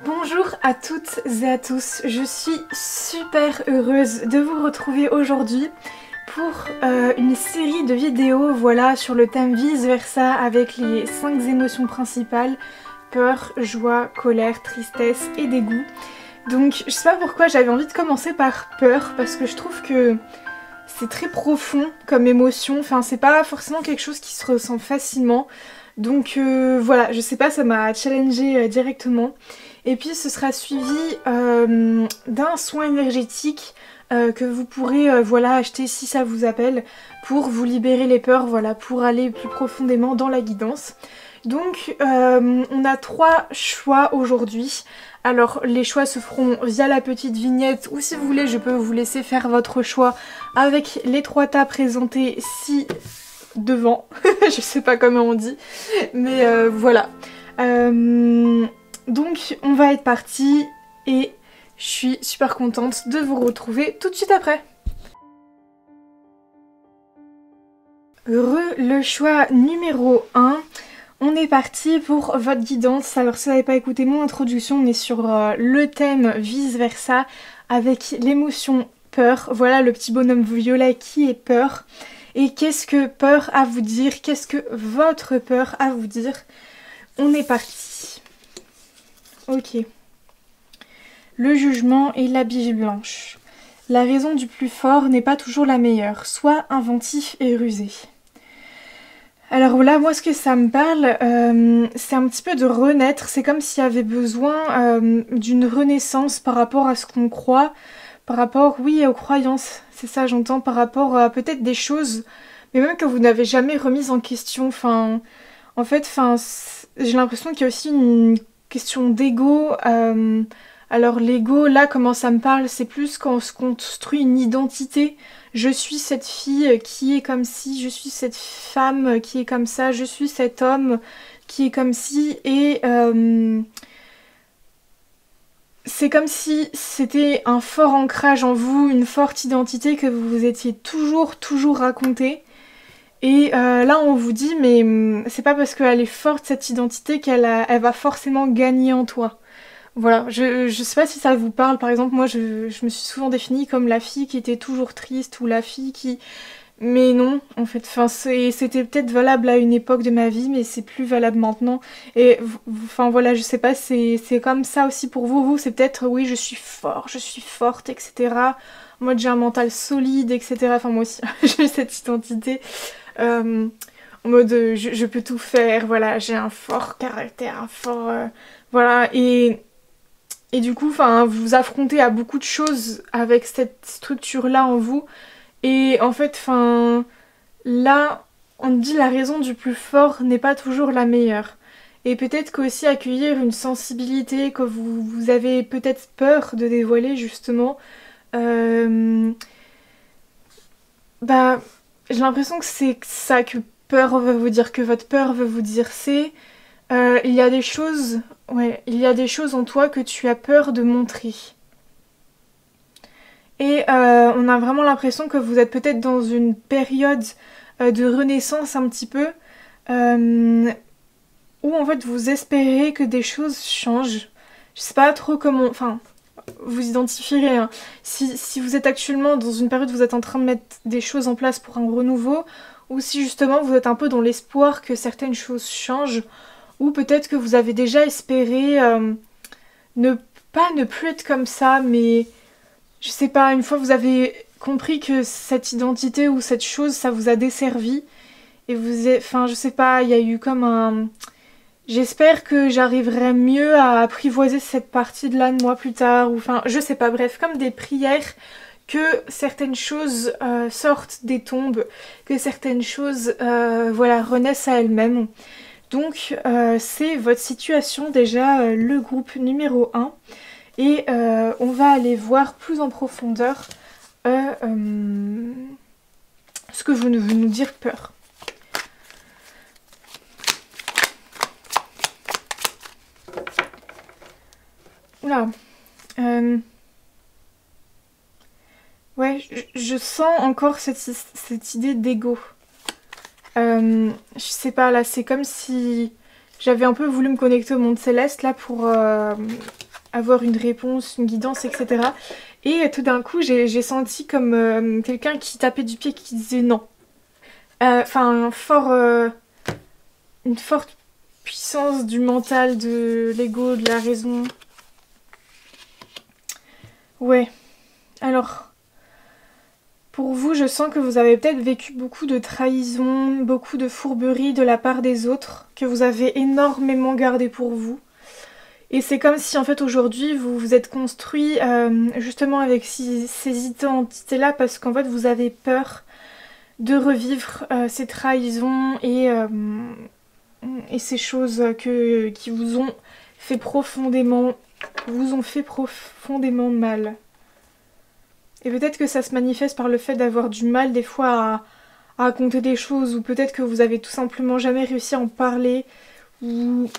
Bonjour à toutes et à tous, je suis super heureuse de vous retrouver aujourd'hui pour une série de vidéos voilà, sur le thème vice versa avec les 5 émotions principales, peur, joie, colère, tristesse et dégoût. Donc je sais pas pourquoi j'avais envie de commencer par peur parce que je trouve que c'est très profond comme émotion, enfin c'est pas forcément quelque chose qui se ressent facilement. Donc voilà, je sais pas, ça m'a challengée directement. Et puis ce sera suivi d'un soin énergétique que vous pourrez voilà, acheter si ça vous appelle pour vous libérer les peurs, voilà, pour aller plus profondément dans la guidance. Donc on a 3 choix aujourd'hui. Alors les choix se feront via la petite vignette ou si vous voulez je peux vous laisser faire votre choix avec les 3 tas présentés devant. Je sais pas comment on dit, mais voilà. Donc on va être parti et je suis super contente de vous retrouver tout de suite après. Le choix numéro 1, on est parti pour votre guidance. Alors si vous n'avez pas écouté mon introduction, on est sur le thème vice versa avec l'émotion peur. Voilà le petit bonhomme violet qui est peur. Et qu'est-ce que peur a à vous dire? Qu'est-ce que votre peur a à vous dire? On est parti. Ok. Le jugement et la biche blanche. La raison du plus fort n'est pas toujours la meilleure. Sois inventif et rusé. Alors là, moi ce que ça me parle, c'est un petit peu de renaître. C'est comme s'il y avait besoin d'une renaissance par rapport à ce qu'on croit. Par rapport, oui, aux croyances. C'est ça, j'entends, par rapport à peut-être des choses, mais même que vous n'avez jamais remises en question. Enfin, en fait, j'ai l'impression qu'il y a aussi une question d'ego. Alors l'ego, là, comment ça me parle, c'est plus quand on se construit une identité. Je suis cette fille qui est comme ci, je suis cette femme qui est comme ça, je suis cet homme qui est comme ci, et c'est comme si c'était un fort ancrage en vous, une forte identité que vous vous étiez toujours raconté. Et là on vous dit mais c'est pas parce qu'elle est forte cette identité elle va forcément gagner en toi. Voilà, je sais pas si ça vous parle, par exemple moi je me suis souvent définie comme la fille qui était toujours triste ou la fille qui... Mais non, en fait, c'était peut-être valable à une époque de ma vie, mais c'est plus valable maintenant. Et enfin voilà, je sais pas, c'est comme ça aussi pour vous. Vous, c'est peut-être, oui, je suis fort, je suis forte, etc. Moi, j'ai un mental solide, etc. Enfin, moi aussi, j'ai cette identité. En mode, je peux tout faire, voilà, j'ai un fort caractère, un fort... voilà, et du coup, enfin, vous vous affrontez à beaucoup de choses avec cette structure-là en vous. Et en fait, enfin, là, on dit la raison du plus fort n'est pas toujours la meilleure. Et peut-être qu'aussi accueillir une sensibilité que vous avez peut-être peur de dévoiler justement, bah, j'ai l'impression que c'est ça que peur veut vous dire, que votre peur veut vous dire, c'est il y a des choses, ouais, il y a des choses en toi que tu as peur de montrer. Et on a vraiment l'impression que vous êtes peut-être dans une période de renaissance un petit peu, où en fait vous espérez que des choses changent. Je sais pas trop comment... Enfin, vous identifierez. Hein. Si vous êtes actuellement dans une période où vous êtes en train de mettre des choses en place pour un renouveau, ou si justement vous êtes un peu dans l'espoir que certaines choses changent, ou peut-être que vous avez déjà espéré ne plus être comme ça, mais... Je sais pas, une fois vous avez compris que cette identité ou cette chose, ça vous a desservi. Et enfin, je sais pas, il y a eu comme un... J'espère que j'arriverai mieux à apprivoiser cette partie de là de moi plus tard. Ou enfin, je sais pas, bref, comme des prières que certaines choses sortent des tombes, que certaines choses, voilà, renaissent à elles-mêmes. Donc, c'est votre situation déjà, le groupe numéro 1. Et on va aller voir plus en profondeur ce que veut nous dire peur. Oula. Ouais, je sens encore cette idée d'ego. Je sais pas, là, c'est comme si j'avais un peu voulu me connecter au monde céleste, là, pour avoir une réponse, une guidance, etc. Et tout d'un coup, j'ai senti comme quelqu'un qui tapait du pied, qui disait non. Enfin, une forte puissance du mental, de l'ego, de la raison. Ouais. Alors, pour vous, je sens que vous avez peut-être vécu beaucoup de trahison, beaucoup de fourberie de la part des autres, que vous avez énormément gardé pour vous. Et c'est comme si en fait aujourd'hui vous vous êtes construit justement avec ces identités-là parce qu'en fait vous avez peur de revivre ces trahisons et ces choses qui vous ont fait profondément mal. Et peut-être que ça se manifeste par le fait d'avoir du mal des fois à raconter des choses, ou peut-être que vous avez tout simplement jamais réussi à en parler, ou...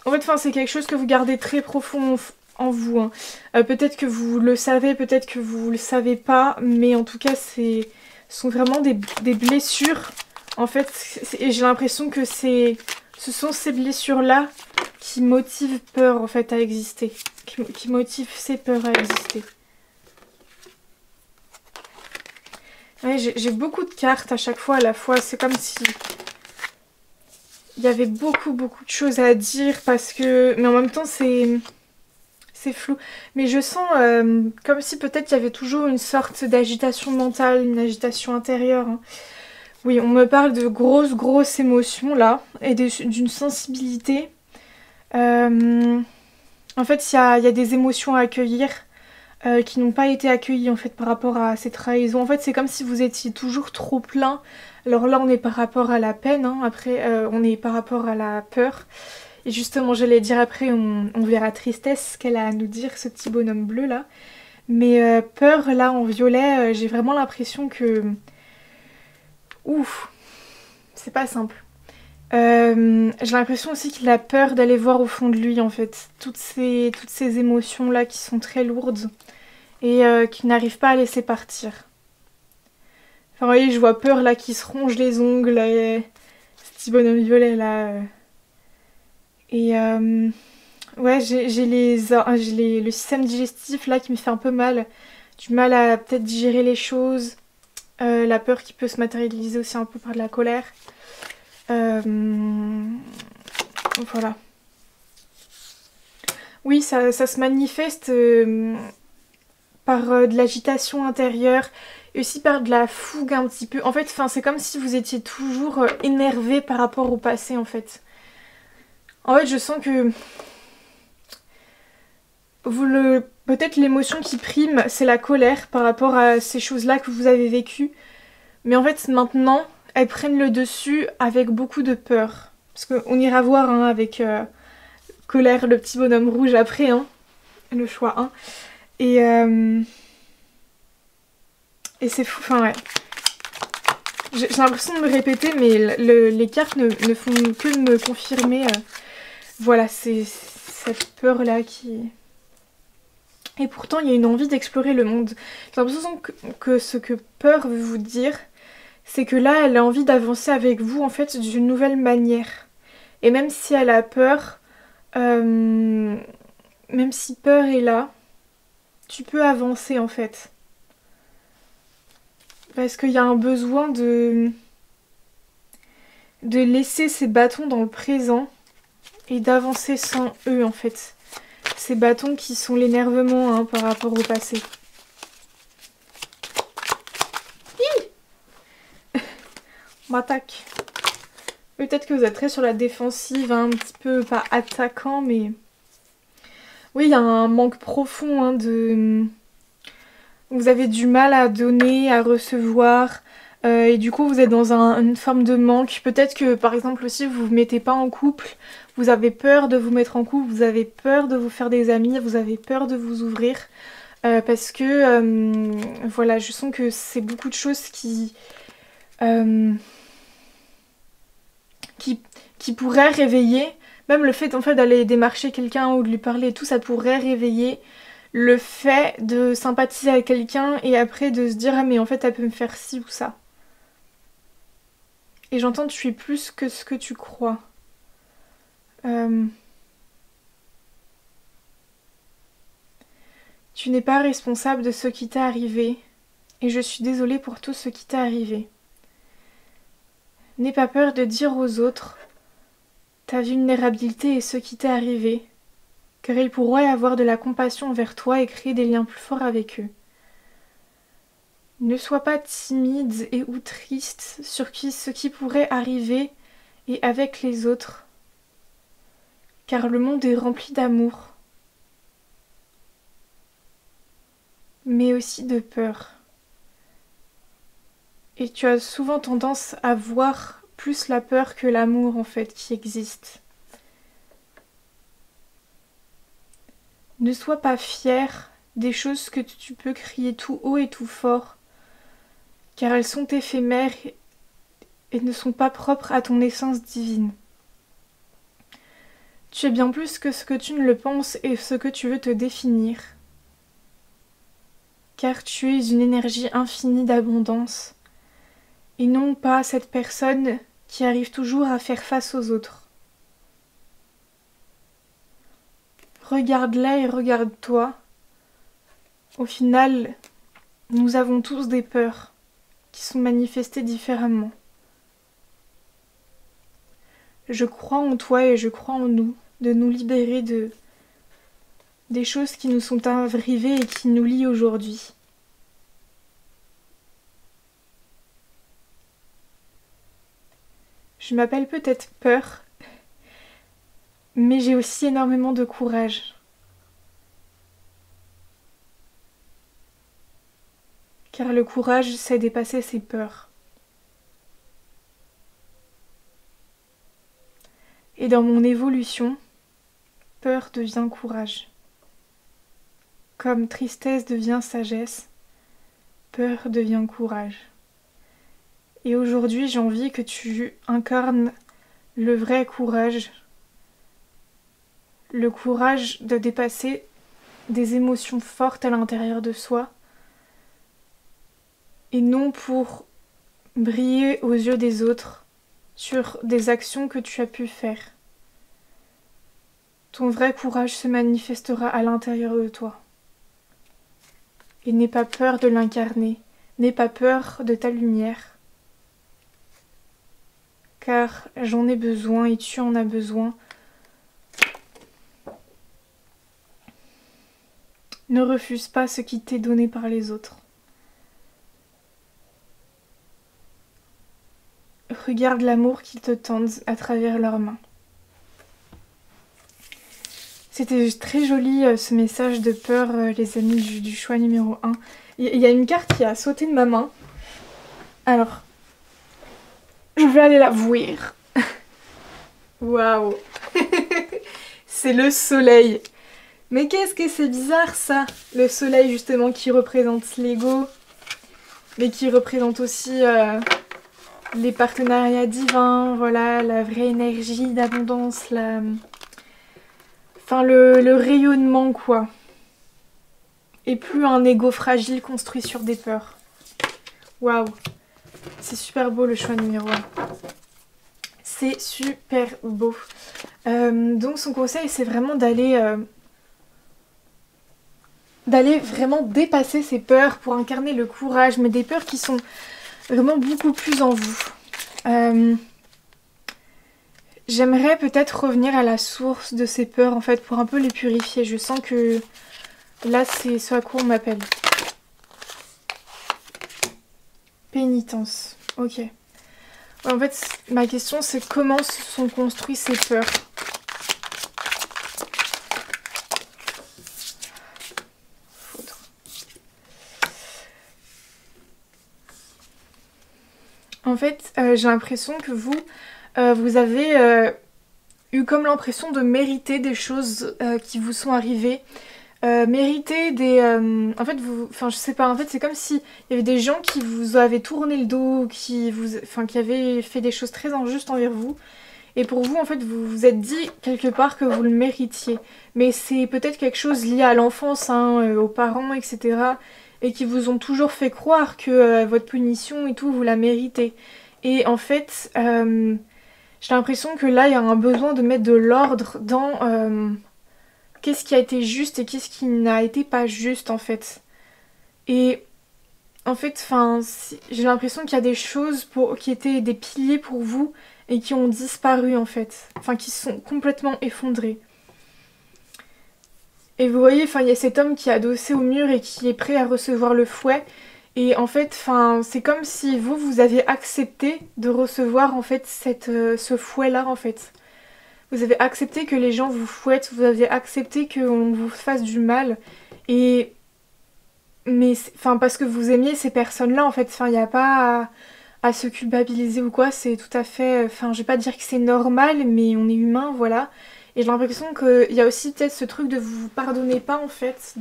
En fait, enfin, c'est quelque chose que vous gardez très profond en vous. Hein. Peut-être que vous le savez, peut-être que vous le savez pas, mais en tout cas, ce sont vraiment des blessures. En fait, et j'ai l'impression que ce sont ces blessures-là qui motivent peur en fait à exister, qui motivent ces peurs à exister. Ouais, j'ai beaucoup de cartes à chaque fois à la fois. C'est comme si il y avait beaucoup de choses à dire parce que... Mais en même temps, c'est flou. Mais je sens comme si peut-être il y avait toujours une sorte d'agitation mentale, une agitation intérieure. Hein. Oui, on me parle de grosses émotions là et d'une sensibilité. En fait, il y a des émotions à accueillir. Qui n'ont pas été accueillis en fait par rapport à ces trahisons. En fait, c'est comme si vous étiez toujours trop plein. Alors là, on est par rapport à la peine, hein. Après, on est par rapport à la peur. Et justement, j'allais dire après, on verra tristesse, ce qu'elle a à nous dire, ce petit bonhomme bleu là. Mais peur, là, en violet, j'ai vraiment l'impression que... Ouf, c'est pas simple. J'ai l'impression aussi qu'il a peur d'aller voir au fond de lui en fait. Toutes ces émotions là qui sont très lourdes et qu'il n'arrive pas à laisser partir. Enfin, vous voyez, je vois peur là qui se ronge les ongles, ce petit bonhomme violet là. Et ouais, le système digestif là qui me fait un peu mal. Du mal à peut-être digérer les choses. La peur qui peut se matérialiser aussi un peu par de la colère. Voilà. Oui, ça se manifeste par de l'agitation intérieure et aussi par de la fougue un petit peu. En fait, c'est comme si vous étiez toujours énervé par rapport au passé en fait. En fait, je sens que peut-être l'émotion qui prime, c'est la colère par rapport à ces choses-là que vous avez vécues. Mais en fait, maintenant, elles prennent le dessus avec beaucoup de peur. Parce qu'on ira voir hein, avec colère, le petit bonhomme rouge après, hein, le choix 1. Et c'est fou, enfin ouais. J'ai l'impression de me répéter, mais les cartes ne font que de me confirmer. Voilà, c'est cette peur-là qui... Et pourtant, il y a une envie d'explorer le monde. J'ai l'impression que ce que peur veut vous dire, c'est que là, elle a envie d'avancer avec vous, en fait, d'une nouvelle manière. Et même si elle a peur, même si peur est là, tu peux avancer, en fait. Parce qu'il y a un besoin de laisser ces bâtons dans le présent et d'avancer sans eux, en fait. Ces bâtons qui sont l'énervement hein, par rapport au passé. On m'attaque. Peut-être que vous êtes très sur la défensive, hein, un petit peu, pas attaquant, mais... Oui, il y a un manque profond hein, de... Vous avez du mal à donner, à recevoir, et du coup vous êtes dans une forme de manque. Peut-être que par exemple aussi vous vous mettez pas en couple, vous avez peur de vous mettre en couple, vous avez peur de vous faire des amis, vous avez peur de vous ouvrir. Parce que, voilà, je sens que c'est beaucoup de choses qui pourraient réveiller, même le fait en fait d'aller démarcher quelqu'un ou de lui parler et tout, ça pourrait réveiller le fait de sympathiser avec quelqu'un et après de se dire ah mais en fait elle peut me faire ci ou ça. Et j'entends tu es plus que ce que tu crois. Tu n'es pas responsable de ce qui t'est arrivé, et je suis désolée pour tout ce qui t'est arrivé. N'aie pas peur de dire aux autres ta vulnérabilité et ce qui t'est arrivé, car ils pourraient avoir de la compassion envers toi et créer des liens plus forts avec eux. Ne sois pas timide et ou triste sur ce qui pourrait arriver et avec les autres, car le monde est rempli d'amour, mais aussi de peur. Et tu as souvent tendance à voir plus la peur que l'amour en fait qui existe. Ne sois pas fier des choses que tu peux crier tout haut et tout fort, car elles sont éphémères et ne sont pas propres à ton essence divine. Tu es bien plus que ce que tu ne le penses et ce que tu veux te définir, car tu es une énergie infinie d'abondance, et non pas cette personne qui arrive toujours à faire face aux autres. Regarde-la et regarde-toi. Au final, nous avons tous des peurs qui sont manifestées différemment. Je crois en toi et je crois en nous, de nous libérer des choses qui nous sont arrivées et qui nous lient aujourd'hui. Je m'appelle peut-être peur, mais j'ai aussi énormément de courage. Car le courage, c'est dépasser ses peurs. Et dans mon évolution, peur devient courage. Comme tristesse devient sagesse, peur devient courage. Et aujourd'hui, j'ai envie que tu incarnes le vrai courage. Le courage de dépasser des émotions fortes à l'intérieur de soi. Et non pour briller aux yeux des autres sur des actions que tu as pu faire. Ton vrai courage se manifestera à l'intérieur de toi. Et n'aie pas peur de l'incarner, n'aie pas peur de ta lumière. Car j'en ai besoin et tu en as besoin. Ne refuse pas ce qui t'est donné par les autres. Regarde l'amour qu'ils te tendent à travers leurs mains. C'était très joli ce message de peur, les amis du choix numéro 1. Il y a une carte qui a sauté de ma main. Alors, je vais aller la voir. Waouh. C'est le soleil. Mais qu'est-ce que c'est bizarre ça. Le soleil justement qui représente l'ego, mais qui représente aussi les partenariats divins, voilà, la vraie énergie d'abondance, enfin le rayonnement quoi. Et plus un ego fragile construit sur des peurs. Waouh. C'est super beau le choix numéro 1. C'est super beau. Donc son conseil c'est vraiment d'aller vraiment dépasser ses peurs pour incarner le courage, mais des peurs qui sont vraiment beaucoup plus en vous. J'aimerais peut-être revenir à la source de ces peurs en fait pour un peu les purifier. Je sens que là c'est ce à quoi on m'appelle. Pénitence. Ok. En fait ma question c'est comment se sont construites ces peurs. En fait, j'ai l'impression que vous avez eu comme l'impression de mériter des choses qui vous sont arrivées. Mériter des... en fait, je sais pas, en fait, c'est comme si il y avait des gens qui vous avaient tourné le dos, qui avaient fait des choses très injustes envers vous. Et pour vous, en fait, vous vous êtes dit quelque part que vous le méritiez. Mais c'est peut-être quelque chose lié à l'enfance, hein, aux parents, etc. Et qui vous ont toujours fait croire que votre punition et tout, vous la méritez. Et en fait, j'ai l'impression que là, il y a un besoin de mettre de l'ordre dans qu'est-ce qui a été juste et qu'est-ce qui n'a été pas juste en fait. Et en fait, enfin, j'ai l'impression qu'il y a des choses qui étaient des piliers pour vous et qui ont disparu en fait. Enfin, qui sont complètement effondrés. Et vous voyez, enfin, il y a cet homme qui est adossé au mur et qui est prêt à recevoir le fouet. Et en fait, enfin, c'est comme si vous aviez accepté de recevoir en fait ce fouet-là en fait. Vous avez accepté que les gens vous fouettent, vous avez accepté qu'on vous fasse du mal. Et mais enfin parce que vous aimiez ces personnes-là en fait, enfin il n'y a pas à se culpabiliser ou quoi, c'est tout à fait, enfin je vais pas dire que c'est normal, mais on est humain, voilà. Et j'ai l'impression qu'il y a aussi peut-être ce truc de vous pardonner pas en fait,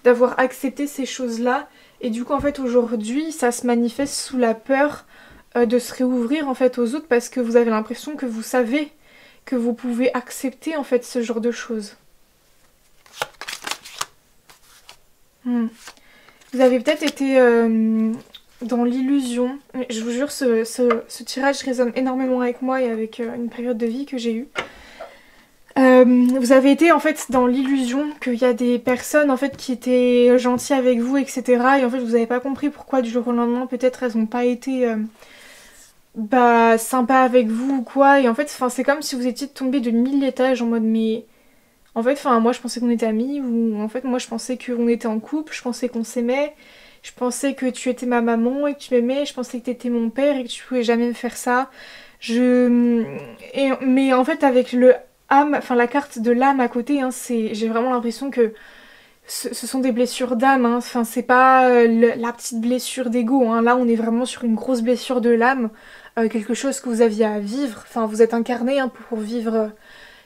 d'avoir accepté ces choses-là. Et du coup en fait aujourd'hui ça se manifeste sous la peur de se réouvrir en fait aux autres parce que vous avez l'impression que vous savez que vous pouvez accepter en fait ce genre de choses. Vous avez peut-être été dans l'illusion. Je vous jure, ce tirage résonne énormément avec moi et avec une période de vie que j'ai eue. Vous avez été en fait dans l'illusion qu'il y a des personnes en fait qui étaient gentilles avec vous, etc. Et en fait vous n'avez pas compris pourquoi du jour au lendemain peut-être elles n'ont pas été sympas avec vous ou quoi. Et en fait c'est comme si vous étiez tombé de 1000 étages en mode mais... En fait, moi je pensais qu'on était amis, ou en fait moi je pensais qu'on était en couple, je pensais qu'on s'aimait, je pensais que tu étais ma maman et que tu m'aimais, je pensais que tu étais mon père et que tu pouvais jamais me faire ça. Mais en fait avec le âme, enfin la carte de l'âme à côté, hein, j'ai vraiment l'impression que ce sont des blessures d'âme, hein. Enfin c'est pas la petite blessure d'ego, hein. Là on est vraiment sur une grosse blessure de l'âme, quelque chose que vous aviez à vivre, enfin vous êtes incarné hein, pour vivre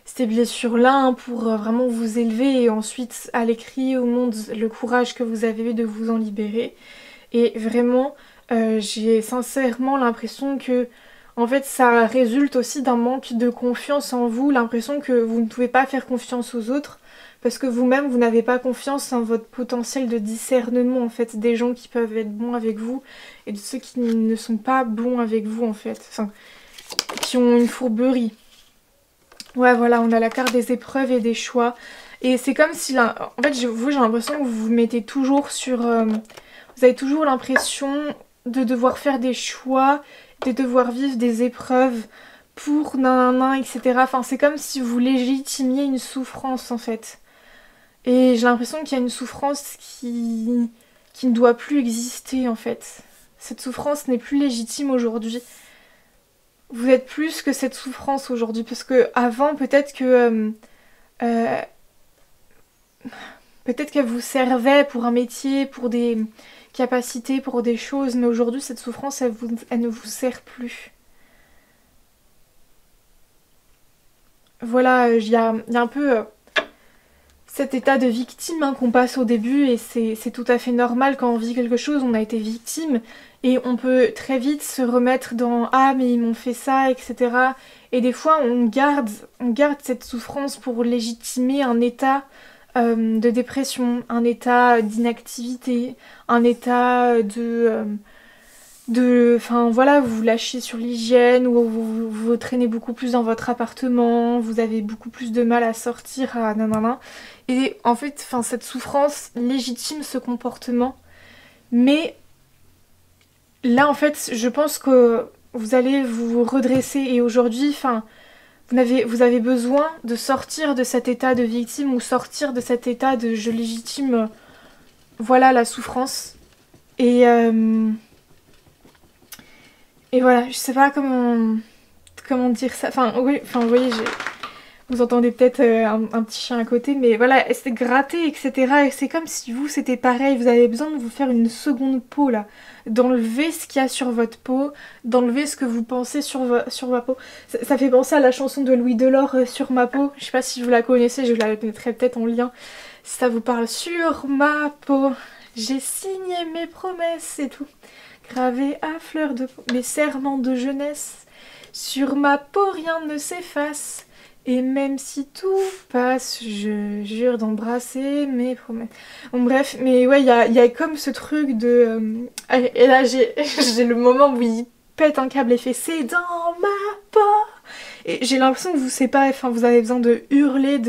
ces blessures-là hein, pour vraiment vous élever et ensuite aller crier au monde le courage que vous avez eu de vous en libérer. Et vraiment, j'ai sincèrement l'impression que en fait ça résulte aussi d'un manque de confiance en vous, l'impression que vous ne pouvez pas faire confiance aux autres parce que vous-même vous n'avez pas confiance en votre potentiel de discernement en fait des gens qui peuvent être bons avec vous et de ceux qui ne sont pas bons avec vous en fait, enfin qui ont une fourberie. Ouais, voilà, on a la carte des épreuves et des choix. Et c'est comme si, là, en fait, j'ai l'impression que vous vous mettez toujours sur... vous avez toujours l'impression de devoir faire des choix, de devoir vivre des épreuves pour nanana, etc. Enfin, c'est comme si vous légitimiez une souffrance, en fait. Et j'ai l'impression qu'il y a une souffrance qui ne doit plus exister, en fait. Cette souffrance n'est plus légitime aujourd'hui. Vous êtes plus que cette souffrance aujourd'hui, parce que avant peut-être que peut-être qu'elle vous servait pour un métier, pour des capacités, pour des choses, mais aujourd'hui cette souffrance elle ne vous sert plus. Voilà, il y a un peu cet état de victime hein, qu'on passe au début et c'est tout à fait normal quand on vit quelque chose, on a été victime et on peut très vite se remettre dans ah mais ils m'ont fait ça, etc. Et des fois on garde cette souffrance pour légitimer un état de dépression, un état d'inactivité, un état enfin voilà, vous vous lâchez sur l'hygiène ou vous traînez beaucoup plus dans votre appartement, vous avez beaucoup plus de mal à sortir, à nanana. Et en fait, enfin, cette souffrance légitime ce comportement. Mais là, en fait, je pense que vous allez vous redresser et aujourd'hui, enfin, vous avez besoin de sortir de cet état de victime ou sortir de cet état de je légitime, voilà, la souffrance. Et voilà, je sais pas comment dire ça. Enfin, oui, enfin, vous voyez, vous entendez peut-être un petit chien à côté, mais voilà, c'est gratté, etc. Et c'est comme si vous, c'était pareil. Vous avez besoin de vous faire une seconde peau, là. D'enlever ce qu'il y a sur votre peau, d'enlever ce que vous pensez sur ma peau. Ça fait penser à la chanson de Louis Delort, Sur ma peau. Je sais pas si vous la connaissez, je la mettrai peut-être en lien. Si ça vous parle, sur ma peau, j'ai signé mes promesses et tout. Gravé à fleur de peau, mes serments de jeunesse. Sur ma peau, rien ne s'efface. Et même si tout passe, je jure d'embrasser mes promesses. Bon bref, mais ouais, il y a comme ce truc de... et là, j'ai le moment où il pète un câble et fait « C'est dans ma peau !» Et j'ai l'impression que vous séparez, enfin vous avez besoin de hurler,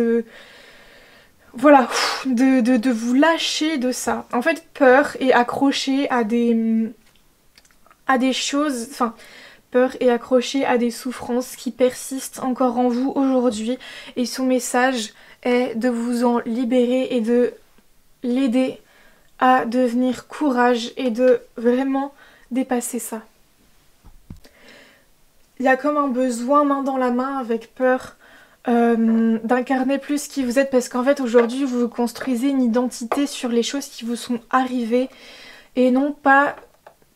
voilà, de vous lâcher de ça. En fait, peur est accrochée à des choses, enfin, peur est accrochée à des souffrances qui persistent encore en vous aujourd'hui. Et son message est de vous en libérer et de l'aider à devenir courage et de vraiment dépasser ça. Il y a comme un besoin main dans la main avec peur d'incarner plus qui vous êtes, parce qu'en fait aujourd'hui vous construisez une identité sur les choses qui vous sont arrivées et non pas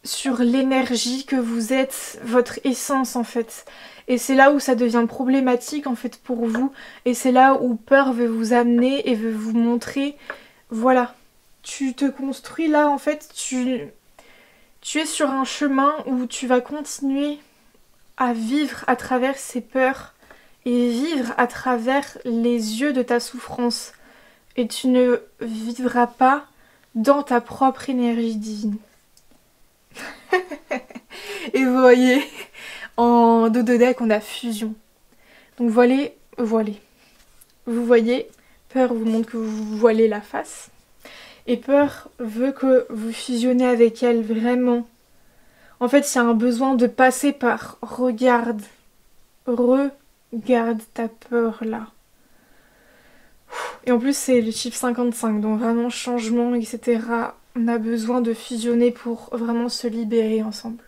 sur l'énergie que vous êtes, votre essence en fait. Et c'est là où ça devient problématique en fait pour vous, et c'est là où peur veut vous amener et veut vous montrer, voilà, tu te construis là en fait, tu es sur un chemin où tu vas continuer à vivre à travers ces peurs et vivre à travers les yeux de ta souffrance. Et tu ne vivras pas dans ta propre énergie divine. Et vous voyez, en dos de deck, on a fusion. Donc voilé. Vous voyez, peur vous montre que vous voilez la face. Et peur veut que vous fusionnez avec elle vraiment. En fait, il y a un besoin de passer par regarde ta peur là. Et en plus c'est le chiffre 55, donc vraiment changement, etc. On a besoin de fusionner pour vraiment se libérer ensemble.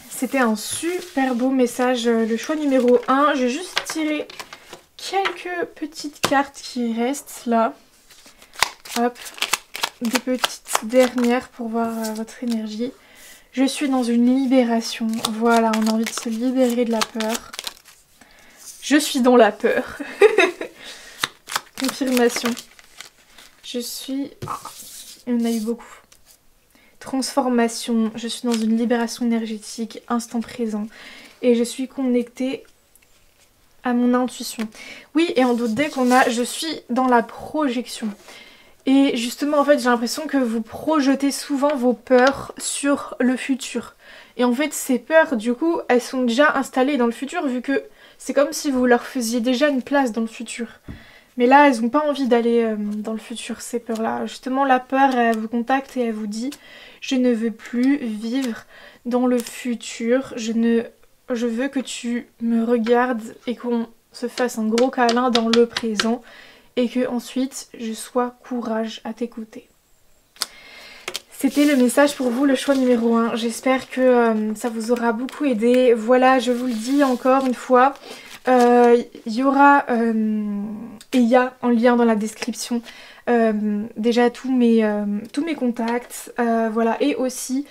C'était un super beau message, le choix numéro 1. Je vais juste tirer quelques petites cartes qui restent là. Hop, des petites dernières pour voir votre énergie. Je suis dans une libération. Voilà, on a envie de se libérer de la peur. Je suis dans la peur. Confirmation. Je suis... il y en a eu beaucoup. Transformation. Je suis dans une libération énergétique, instant présent. Et je suis connectée à mon intuition. Oui, et en d'autres decks, on a... je suis dans la projection. Et justement, en fait, j'ai l'impression que vous projetez souvent vos peurs sur le futur. Et en fait, ces peurs, du coup, elles sont déjà installées dans le futur, vu que c'est comme si vous leur faisiez déjà une place dans le futur. Mais là, elles n'ont pas envie d'aller dans le futur, ces peurs-là. Justement, la peur, elle vous contacte et elle vous dit « Je ne veux plus vivre dans le futur. Je veux que tu me regardes et qu'on se fasse un gros câlin dans le présent. » Et que ensuite je sois courage à t'écouter. C'était le message pour vous, le choix numéro 1. J'espère que ça vous aura beaucoup aidé. Voilà, je vous le dis encore une fois, il y aura et il y a en lien dans la description déjà tous mes contacts, voilà, et aussi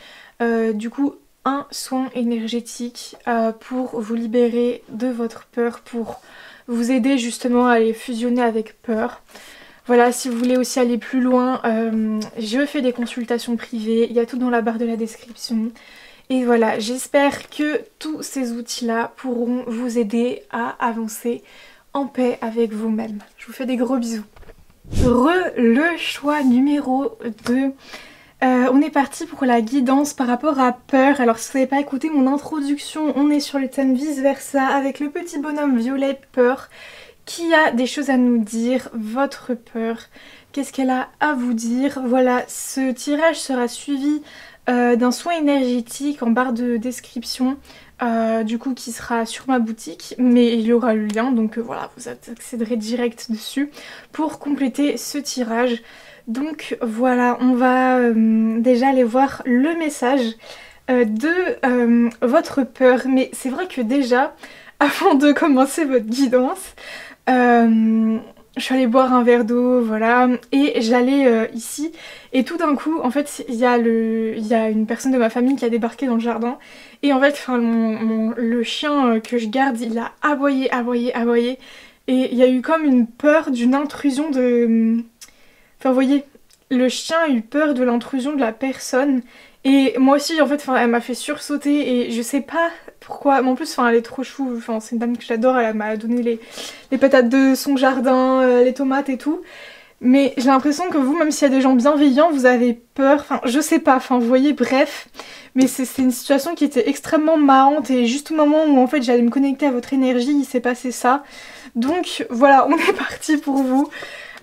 du coup un soin énergétique pour vous libérer de votre peur, pour vous aider justement à aller fusionner avec peur. Voilà, si vous voulez aussi aller plus loin, je fais des consultations privées, il y a tout dans la barre de la description. Et voilà, j'espère que tous ces outils-là pourront vous aider à avancer en paix avec vous-même. Je vous fais des gros bisous. Le choix numéro 2. On est parti pour la guidance par rapport à peur. Alors si vous n'avez pas écouté mon introduction, on est sur le thème vice versa avec le petit bonhomme violet peur qui a des choses à nous dire, votre peur, qu'est-ce qu'elle a à vous dire. Voilà, ce tirage sera suivi d'un soin énergétique en barre de description, du coup qui sera sur ma boutique, mais il y aura le lien, donc voilà, vous accéderez direct dessus pour compléter ce tirage. Donc voilà, on va déjà aller voir le message de votre peur. Mais c'est vrai que déjà, avant de commencer votre guidance, je suis allée boire un verre d'eau, voilà, et j'allais ici, et tout d'un coup, en fait, il y a une personne de ma famille qui a débarqué dans le jardin, et en fait, le chien que je garde, il a aboyé, et il y a eu comme une peur d'une intrusion de... Enfin, vous voyez, le chien a eu peur de l'intrusion de la personne. Et moi aussi, en fait, elle m'a fait sursauter. Et je sais pas pourquoi. Mais en plus, elle est trop chou. Enfin, c'est une dame que j'adore. Elle m'a donné les patates de son jardin, les tomates et tout. Mais j'ai l'impression que vous, même s'il y a des gens bienveillants, vous avez peur. Enfin, je sais pas. Enfin, vous voyez, bref. Mais c'est une situation qui était extrêmement marrante. Et juste au moment où, en fait, j'allais me connecter à votre énergie, il s'est passé ça. Donc voilà, on est parti pour vous.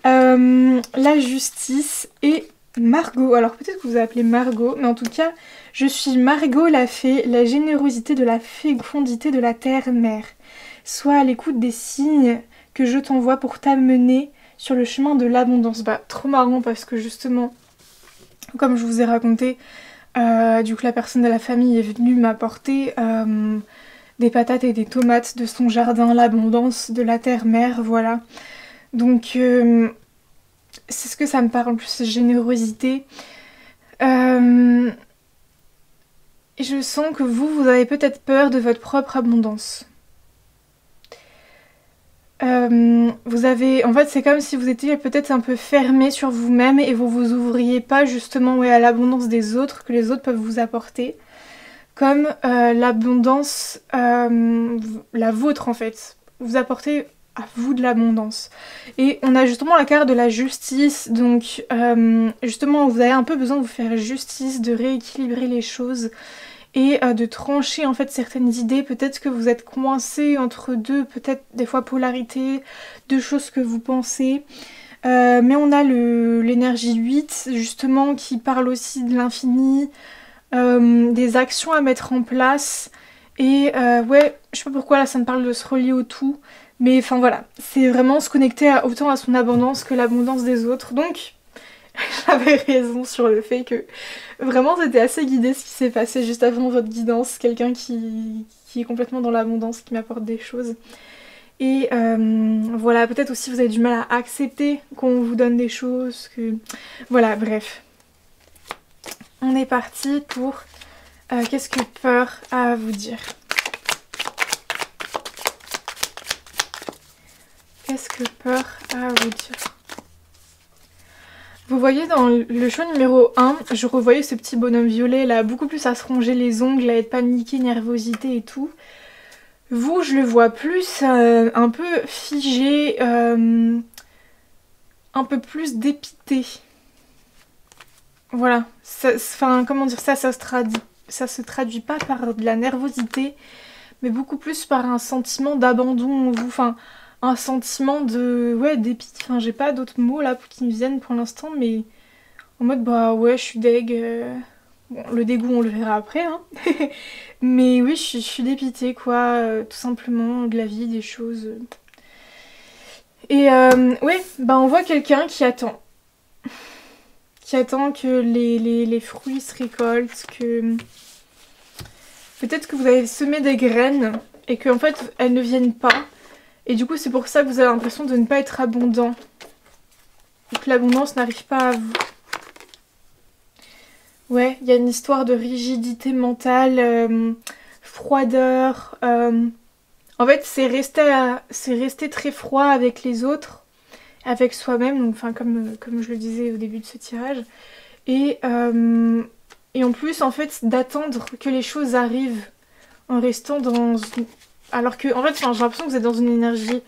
La justice et Margot. Alors peut-être que vous appelez Margot, mais en tout cas, je suis Margot la fée, la générosité de la fécondité de la terre-mère. Sois à l'écoute des signes que je t'envoie pour t'amener sur le chemin de l'abondance. Bah, trop marrant parce que justement, comme je vous ai raconté, du coup la personne de la famille est venue m'apporter des patates et des tomates de son jardin, l'abondance de la terre-mère, voilà. Donc c'est ce que ça me parle, en plus générosité. Et je sens que vous avez peut-être peur de votre propre abondance. Vous avez, en fait, c'est comme si vous étiez peut-être un peu fermé sur vous-même et vous vous ouvriez pas justement à l'abondance des autres que les autres peuvent vous apporter, comme l'abondance, la vôtre en fait. Vous apportez à vous de l'abondance. Et on a justement la carte de la justice, donc justement vous avez un peu besoin de vous faire justice, de rééquilibrer les choses et de trancher en fait certaines idées. Peut-être que vous êtes coincé entre deux, peut-être des fois polarités, deux choses que vous pensez. Mais on a l'énergie 8 justement qui parle aussi de l'infini, des actions à mettre en place. Et ouais, je sais pas pourquoi là ça me parle de se relier au tout. Mais enfin voilà, c'est vraiment se connecter autant à son abondance que l'abondance des autres. Donc j'avais raison sur le fait que vraiment c'était assez guidé ce qui s'est passé juste avant votre guidance. Quelqu'un qui est complètement dans l'abondance, qui m'apporte des choses. Et voilà, peut-être aussi vous avez du mal à accepter qu'on vous donne des choses. Voilà, bref. On est parti pour qu'est-ce que peur a à vous dire. Qu'est-ce que peur a à vous dire? Vous voyez dans le choix numéro 1, je revoyais ce petit bonhomme violet là, beaucoup plus à se ronger les ongles, à être paniqué, nervosité et tout. Vous, je le vois plus un peu figé, un peu plus dépité. Voilà, enfin comment dire ça, ça se traduit pas par de la nervosité, mais beaucoup plus par un sentiment d'abandon en vous, enfin un sentiment de ouais dépit. Enfin j'ai pas d'autres mots là qui me viennent pour l'instant, mais en mode bah ouais je suis deg. Bon, le dégoût on le verra après, hein. Mais oui je suis dépitée quoi, tout simplement de la vie, des choses. Et ouais bah on voit quelqu'un qui attend. Qui attend que les fruits se récoltent, que peut-être que vous avez semé des graines et que en fait elles ne viennent pas. Et du coup c'est pour ça que vous avez l'impression de ne pas être abondant. Et que l'abondance n'arrive pas à vous. Ouais, il y a une histoire de rigidité mentale, froideur. En fait c'est rester très froid avec les autres, avec soi-même, donc enfin comme je le disais au début de ce tirage. Et en plus en fait d'attendre que les choses arrivent en restant dans... Alors que en fait j'ai l'impression que vous êtes dans une énergie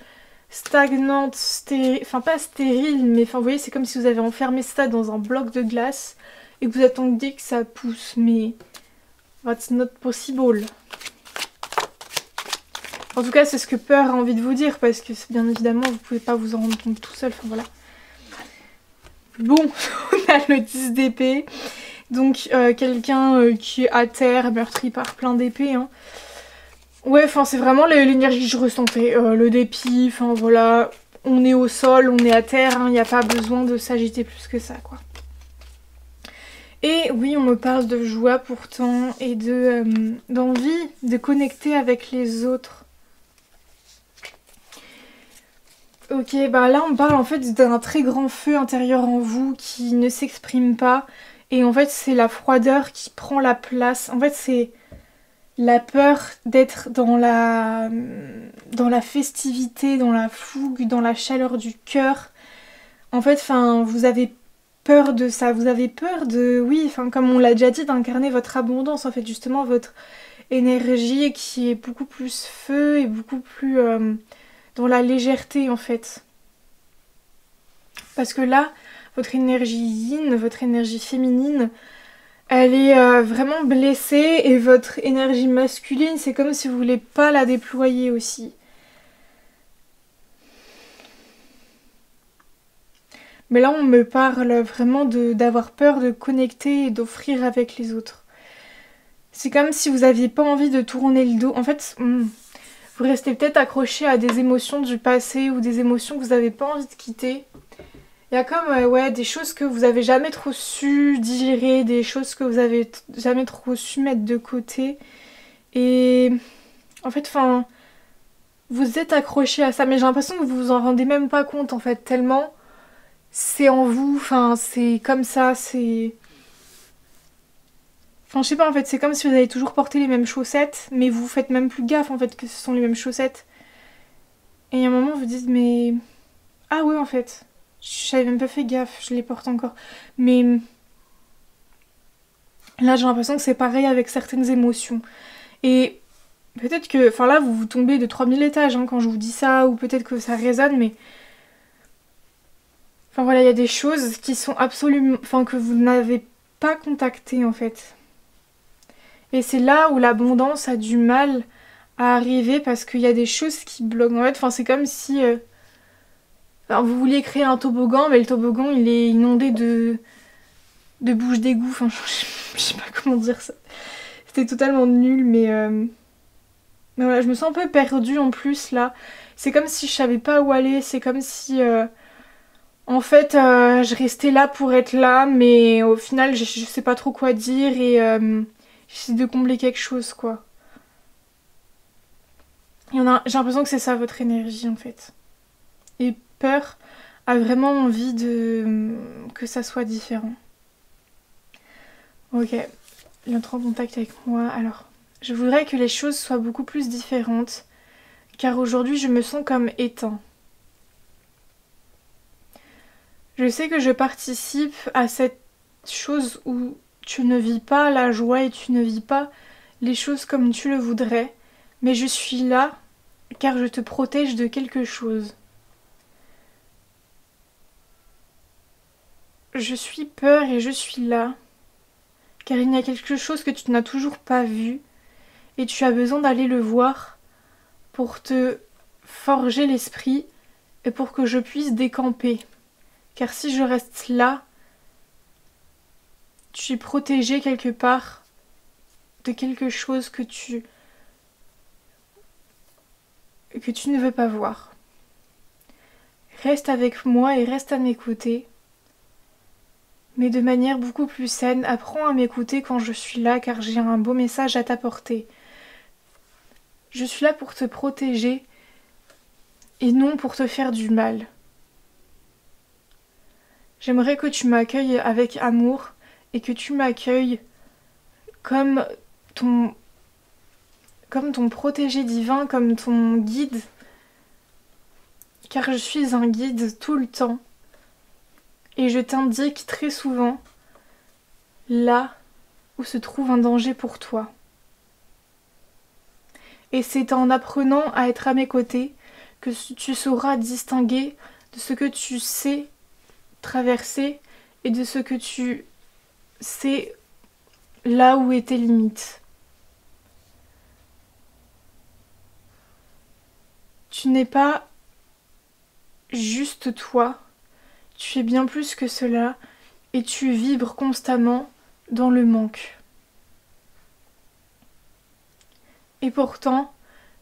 stagnante, enfin pas stérile, mais enfin vous voyez c'est comme si vous avez enfermé ça dans un bloc de glace et que vous attendiez que ça pousse, mais that's not possible. En tout cas c'est ce que peur a envie de vous dire, parce que bien évidemment vous pouvez pas vous en rendre compte tout seul, enfin voilà. Bon, on a le 10 d'épée, donc quelqu'un qui est à terre, meurtri par plein d'épées, hein. Ouais, enfin c'est vraiment l'énergie que je ressentais, le dépit, enfin voilà, on est au sol, on est à terre, il n'y a pas besoin de s'agiter plus que ça quoi. Et oui, on me parle de joie pourtant et d'envie de connecter avec les autres. Ok, bah là on parle en fait d'un très grand feu intérieur en vous qui ne s'exprime pas. Et en fait c'est la froideur qui prend la place. En fait c'est la peur d'être dans la festivité, dans la fougue, dans la chaleur du cœur. En fait, enfin, vous avez peur de ça. Vous avez peur de, oui, enfin comme on l'a déjà dit, d'incarner votre abondance. En fait, justement votre énergie qui est beaucoup plus feu et beaucoup plus... dans la légèreté en fait. Parce que là, votre énergie yin, votre énergie féminine, elle est vraiment blessée, et votre énergie masculine, c'est comme si vous voulez pas la déployer aussi. Mais là, on me parle vraiment d'avoir peur de connecter et d'offrir avec les autres. C'est comme si vous aviez pas envie de tourner le dos. En fait, vous restez peut-être accroché à des émotions du passé ou des émotions que vous n'avez pas envie de quitter. Il y a comme ouais, des choses que vous avez jamais trop su digérer, des choses que vous avez jamais trop su mettre de côté. Et en fait, enfin, vous êtes accroché à ça, mais j'ai l'impression que vous vous en rendez même pas compte en fait, tellement c'est en vous, enfin, c'est comme ça, c'est... Enfin, je sais pas en fait, c'est comme si vous avez toujours porté les mêmes chaussettes, mais vous faites même plus gaffe en fait que ce sont les mêmes chaussettes. Et il y a un moment, vous dites, mais... Ah ouais, en fait, j'avais même pas fait gaffe, je les porte encore. Mais là, j'ai l'impression que c'est pareil avec certaines émotions. Et peut-être que... Enfin là, vous tombez de 3000 étages hein, quand je vous dis ça, ou peut-être que ça résonne, mais... Enfin voilà, il y a des choses qui sont absolument... Enfin, que vous n'avez pas contactées en fait. Et c'est là où l'abondance a du mal à arriver parce qu'il y a des choses qui bloquent. En fait, enfin, c'est comme si enfin, vous vouliez créer un toboggan, mais le toboggan il est inondé de bouches d'égout. Enfin, je sais pas comment dire ça. C'était totalement nul, mais voilà, je me sens un peu perdue en plus là. C'est comme si je savais pas où aller. C'est comme si en fait je restais là pour être là, mais au final je sais pas trop quoi dire et j'essaie de combler quelque chose quoi. J'ai l'impression que c'est ça votre énergie en fait. Et peur a vraiment envie de que ça soit différent. Ok, il entre en contact avec moi. Alors, je voudrais que les choses soient beaucoup plus différentes, car aujourd'hui je me sens comme éteint. Je sais que je participe à cette chose où tu ne vis pas la joie et tu ne vis pas les choses comme tu le voudrais, mais je suis là car je te protège de quelque chose. Je suis peur et je suis là, car il y a quelque chose que tu n'as toujours pas vu, et tu as besoin d'aller le voir pour te forger l'esprit et pour que je puisse décamper. Car si je reste là, tu es protégé quelque part de quelque chose que tu ne veux pas voir. Reste avec moi et reste à mes côtés, mais de manière beaucoup plus saine. Apprends à m'écouter quand je suis là, car j'ai un beau message à t'apporter. Je suis là pour te protéger et non pour te faire du mal. J'aimerais que tu m'accueilles avec amour et que tu m'accueilles comme ton protégé divin, comme ton guide, car je suis un guide tout le temps et je t'indique très souvent là où se trouve un danger pour toi. Et c'est en apprenant à être à mes côtés que tu sauras distinguer de ce que tu sais traverser et de ce que tu sais là où est tes limites. Tu n'es pas juste toi, tu es bien plus que cela et tu vibres constamment dans le manque. Et pourtant,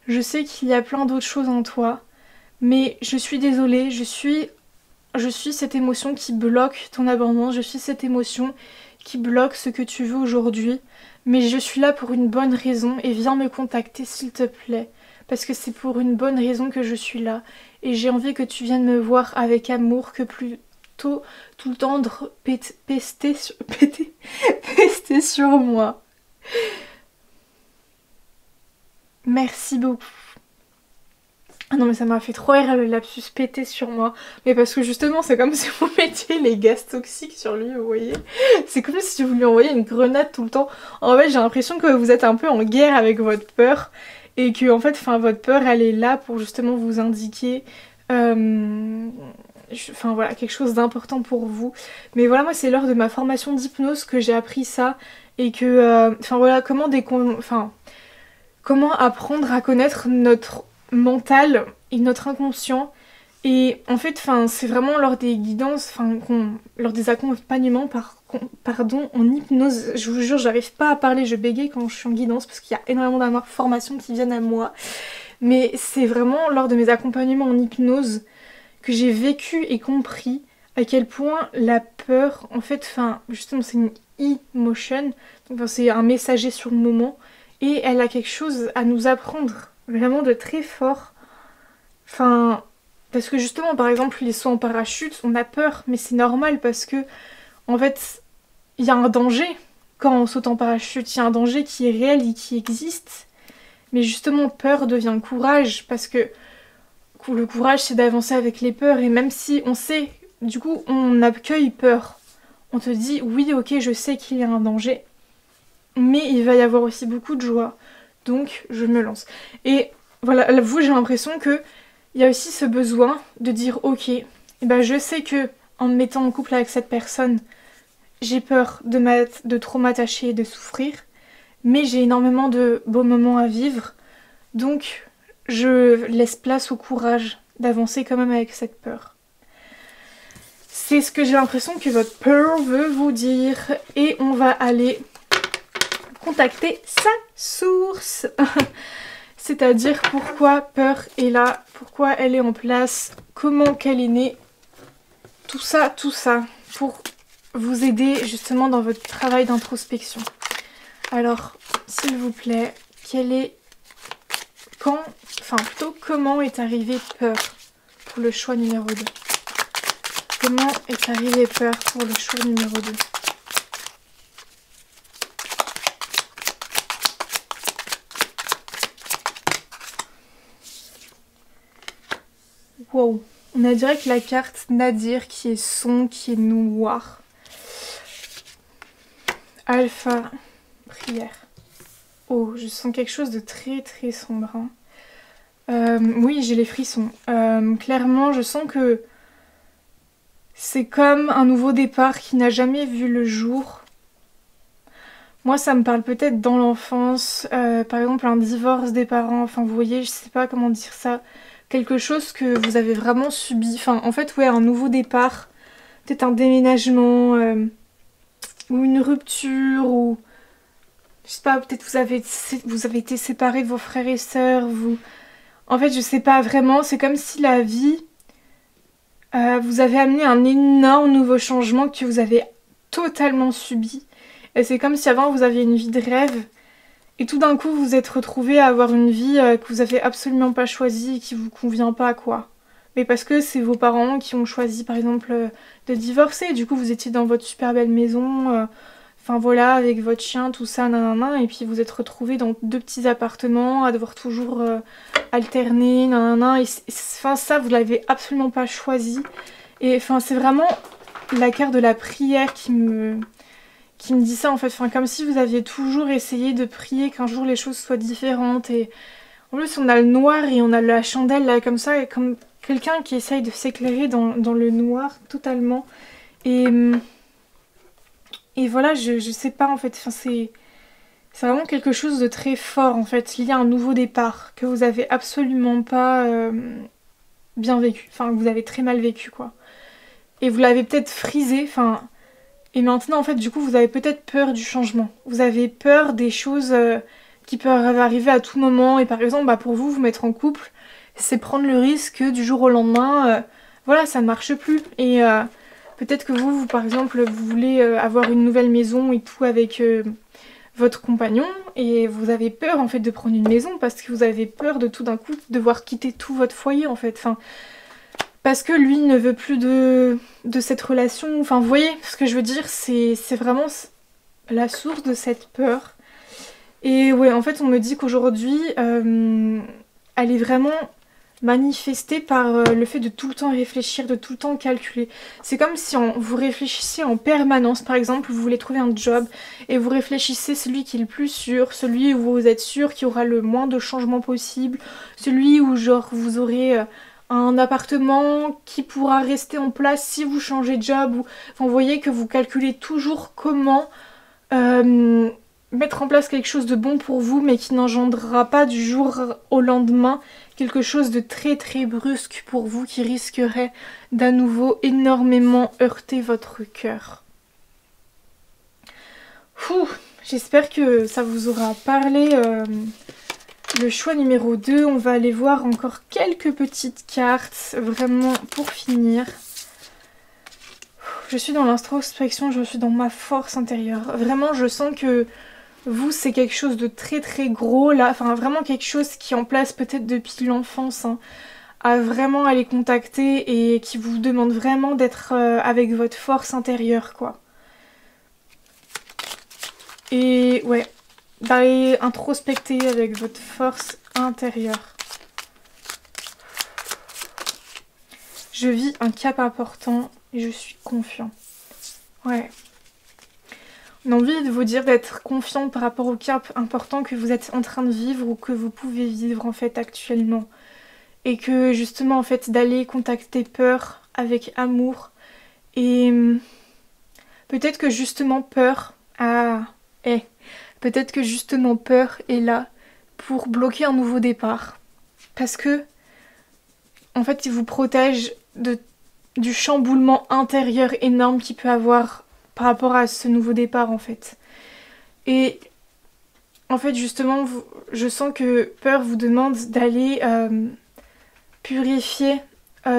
je sais qu'il y a plein d'autres choses en toi, mais je suis désolée, je suis cette émotion qui bloque ton abondance, je suis cette émotion qui bloque ce que tu veux aujourd'hui, mais je suis là pour une bonne raison et viens me contacter s'il te plaît, parce que c'est pour une bonne raison que je suis là et j'ai envie que tu viennes me voir avec amour que plutôt tout le temps pester sur moi. Merci beaucoup. Ah non mais ça m'a fait trop rire le lapsus péter sur moi. Mais parce que justement c'est comme si vous mettiez les gaz toxiques sur lui, vous voyez. C'est comme si vous lui envoyiez une grenade tout le temps. En fait j'ai l'impression que vous êtes un peu en guerre avec votre peur. Et que en fait votre peur elle est là pour justement vous indiquer voilà, quelque chose d'important pour vous. Mais voilà, moi c'est lors de ma formation d'hypnose que j'ai appris ça. Et que voilà, comment apprendre à connaître notre mental et notre inconscient Et en fait, c'est vraiment lors des guidances, lors des accompagnements, pardon, en hypnose. Je vous jure, j'arrive pas à parler, je bégaye quand je suis en guidance parce qu'il y a énormément d'informations qui viennent à moi. Mais c'est vraiment lors de mes accompagnements en hypnose que j'ai vécu et compris à quel point la peur, en fait, justement, c'est une emotion, donc c'est un messager sur le moment, et elle a quelque chose à nous apprendre, vraiment de très fort. Parce que justement, par exemple, les sauts en parachute, on a peur, mais c'est normal parce que, en fait, il y a un danger quand on saute en parachute, il y a un danger qui est réel et qui existe. Mais justement, peur devient courage, parce que le courage, c'est d'avancer avec les peurs, et même si on sait, du coup, on accueille peur. On te dit, oui, ok, je sais qu'il y a un danger, mais il va y avoir aussi beaucoup de joie, donc je me lance. Et voilà, vous, j'ai l'impression que il y a aussi ce besoin de dire, ok, je sais que en me mettant en couple avec cette personne, j'ai peur de trop m'attacher et de souffrir, mais j'ai énormément de beaux moments à vivre, donc je laisse place au courage d'avancer quand même avec cette peur. C'est ce que j'ai l'impression que votre peur veut vous dire. Et on va aller contacter sa source. C'est-à-dire pourquoi peur est là, pourquoi elle est en place, comment qu'elle est née. Tout ça, pour vous aider justement dans votre travail d'introspection. Alors, s'il vous plaît, comment est arrivée peur pour le choix numéro 2 ? Comment est arrivée peur pour le choix numéro 2 ? Wow, on a direct la carte Nadir qui est sombre, qui est noire. Alpha, prière. Oh, je sens quelque chose de très très sombre. Oui, j'ai les frissons. Clairement, je sens que c'est comme un nouveau départ qui n'a jamais vu le jour. Moi, ça me parle peut-être dans l'enfance, par exemple un divorce des parents, vous voyez, je sais pas comment dire ça. Quelque chose que vous avez vraiment subi. En fait, ouais, un nouveau départ, peut-être un déménagement, ou une rupture, ou je sais pas, peut-être vous avez été séparés de vos frères et sœurs, En fait, je sais pas vraiment, c'est comme si la vie vous avez amené un énorme nouveau changement que vous avez totalement subi. Et c'est comme si avant vous aviez une vie de rêve et tout d'un coup vous vous êtes retrouvé à avoir une vie que vous avez absolument pas choisie et qui vous convient pas, quoi. Mais parce que c'est vos parents qui ont choisi par exemple de divorcer, du coup vous étiez dans votre super belle maison, voilà, avec votre chien, tout ça, nanana, et puis vous êtes retrouvés dans 2 petits appartements à devoir toujours alterner, nanana, et ça vous l'avez absolument pas choisi. Et c'est vraiment la carte de la prière qui me dit ça en fait, comme si vous aviez toujours essayé de prier qu'un jour les choses soient différentes. Et en plus on a le noir et on a la chandelle là comme ça, comme quelqu'un qui essaye de s'éclairer dans le noir totalement. Et voilà, je sais pas en fait, c'est vraiment quelque chose de très fort en fait. Il y a un nouveau départ que vous avez absolument pas bien vécu, que vous avez très mal vécu, quoi. Et vous l'avez peut-être frisé, et maintenant en fait du coup vous avez peut-être peur du changement. Vous avez peur des choses qui peuvent arriver à tout moment. Et par exemple pour vous mettre en couple, c'est prendre le risque que du jour au lendemain, voilà, ça ne marche plus. Et peut-être que vous par exemple, vous voulez avoir une nouvelle maison et tout avec votre compagnon, et vous avez peur en fait de prendre une maison parce que vous avez peur de tout d'un coup devoir quitter tout votre foyer en fait. Parce que lui ne veut plus de cette relation. Vous voyez ce que je veux dire, c'est vraiment la source de cette peur. Et ouais, en fait on me dit qu'aujourd'hui, elle est vraiment manifesté par le fait de tout le temps réfléchir, de tout le temps calculer. C'est comme si vous réfléchissiez en permanence. Par exemple, vous voulez trouver un job et vous réfléchissez celui qui est le plus sûr, celui où vous êtes sûr qu'il y aura le moins de changements possible, celui où genre vous aurez un appartement qui pourra rester en place si vous changez de job. Vous voyez que vous calculez toujours comment mettre en place quelque chose de bon pour vous, mais qui n'engendrera pas du jour au lendemain quelque chose de très très brusque pour vous, qui risquerait d'à nouveau énormément heurter votre cœur. J'espère que ça vous aura parlé. Le choix numéro 2, on va aller voir encore quelques petites cartes, vraiment pour finir. Je suis dans l'introspection, je suis dans ma force intérieure. Vraiment, je sens que vous, c'est quelque chose de très très gros là, enfin vraiment quelque chose qui est en place peut-être depuis l'enfance, hein, à vraiment aller contacter et qui vous demande vraiment d'être avec votre force intérieure, quoi. Et ouais, d'aller introspecter avec votre force intérieure. Je vis un cap important et je suis confiant. Ouais. On a envie de vous dire d'être confiant par rapport au cap important que vous êtes en train de vivre ou que vous pouvez vivre en fait actuellement. Et que justement en fait d'aller contacter peur avec amour. Et peut-être que justement peur peut-être que justement peur est là pour bloquer un nouveau départ. Parce que en fait il vous protège du chamboulement intérieur énorme qu'il peut avoir par rapport à ce nouveau départ en fait. Et en fait justement je sens que peur vous demande d'aller purifier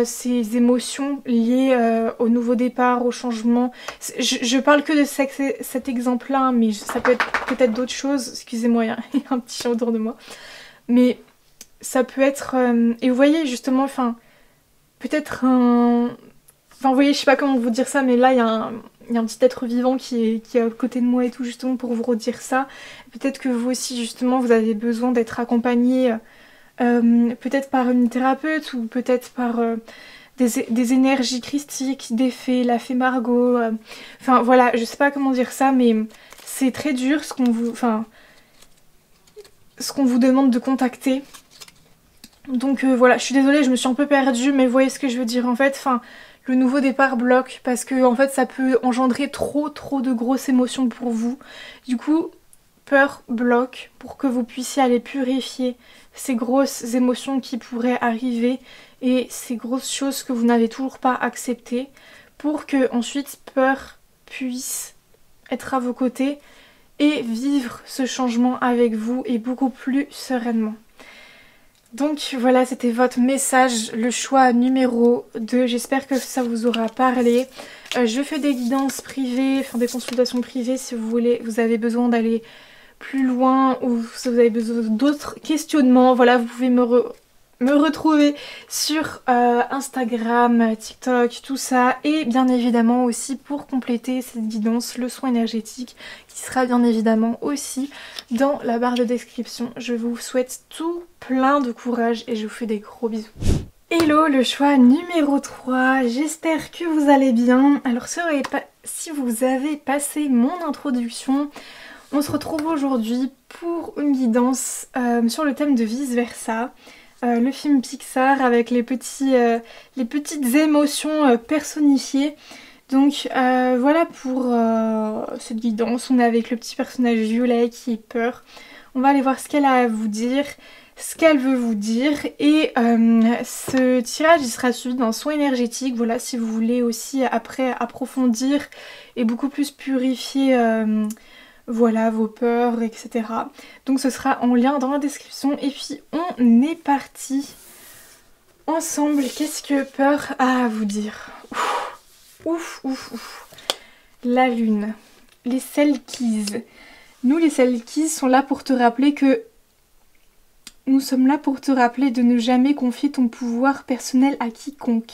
ces émotions liées au nouveau départ, au changement. Je parle que de cet exemple là, mais ça peut être peut-être d'autres choses. Excusez-moi, il y a un petit chien autour de moi. Mais ça peut être... et vous voyez justement, enfin, peut-être un... Enfin vous voyez, je sais pas comment vous dire ça, mais là il y a un petit être vivant qui est à côté de moi et tout, justement pour vous redire ça. Peut-être que vous aussi justement vous avez besoin d'être accompagné peut-être par une thérapeute ou peut-être par des énergies christiques, des fées, la fée Margot. Enfin voilà, je sais pas comment dire ça, mais c'est très dur ce qu'on vous demande de contacter. Donc voilà, je suis désolée, je me suis un peu perdue, mais vous voyez ce que je veux dire en fait. Enfin, le nouveau départ bloque parce que en fait ça peut engendrer trop de grosses émotions pour vous. Du coup, peur bloque pour que vous puissiez aller purifier ces grosses émotions qui pourraient arriver et ces grosses choses que vous n'avez toujours pas acceptées, pour que ensuite peur puisse être à vos côtés et vivre ce changement avec vous et beaucoup plus sereinement. Donc voilà, c'était votre message, le choix numéro 2. J'espère que ça vous aura parlé. Je fais des guidances privées, enfin des consultations privées si vous voulez, vous avez besoin d'aller plus loin ou si vous avez besoin d'autres questionnements. Voilà, vous pouvez me retrouver sur Instagram, TikTok, tout ça. Et bien évidemment aussi pour compléter cette guidance, le soin énergétique qui sera bien évidemment aussi dans la barre de description. Je vous souhaite tout plein de courage et je vous fais des gros bisous. Hello, le choix numéro 3, j'espère que vous allez bien. Alors si vous avez passé mon introduction, on se retrouve aujourd'hui pour une guidance sur le thème de Vice Versa. Le film Pixar avec les petites émotions personnifiées. Donc voilà pour cette guidance, on est avec le petit personnage violet qui est peur. On va aller voir ce qu'elle a à vous dire, ce qu'elle veut vous dire. Et ce tirage il sera suivi d'un soin énergétique. Voilà, si vous voulez aussi après approfondir et beaucoup plus purifier voilà, vos peurs, etc. Donc ce sera en lien dans la description. Et puis on est parti ensemble. Qu'est-ce que peur a à vous dire? Ouf. La lune. Les Selkies. Nous les Selkies sont là pour te rappeler que... Nous sommes là pour te rappeler de ne jamais confier ton pouvoir personnel à quiconque.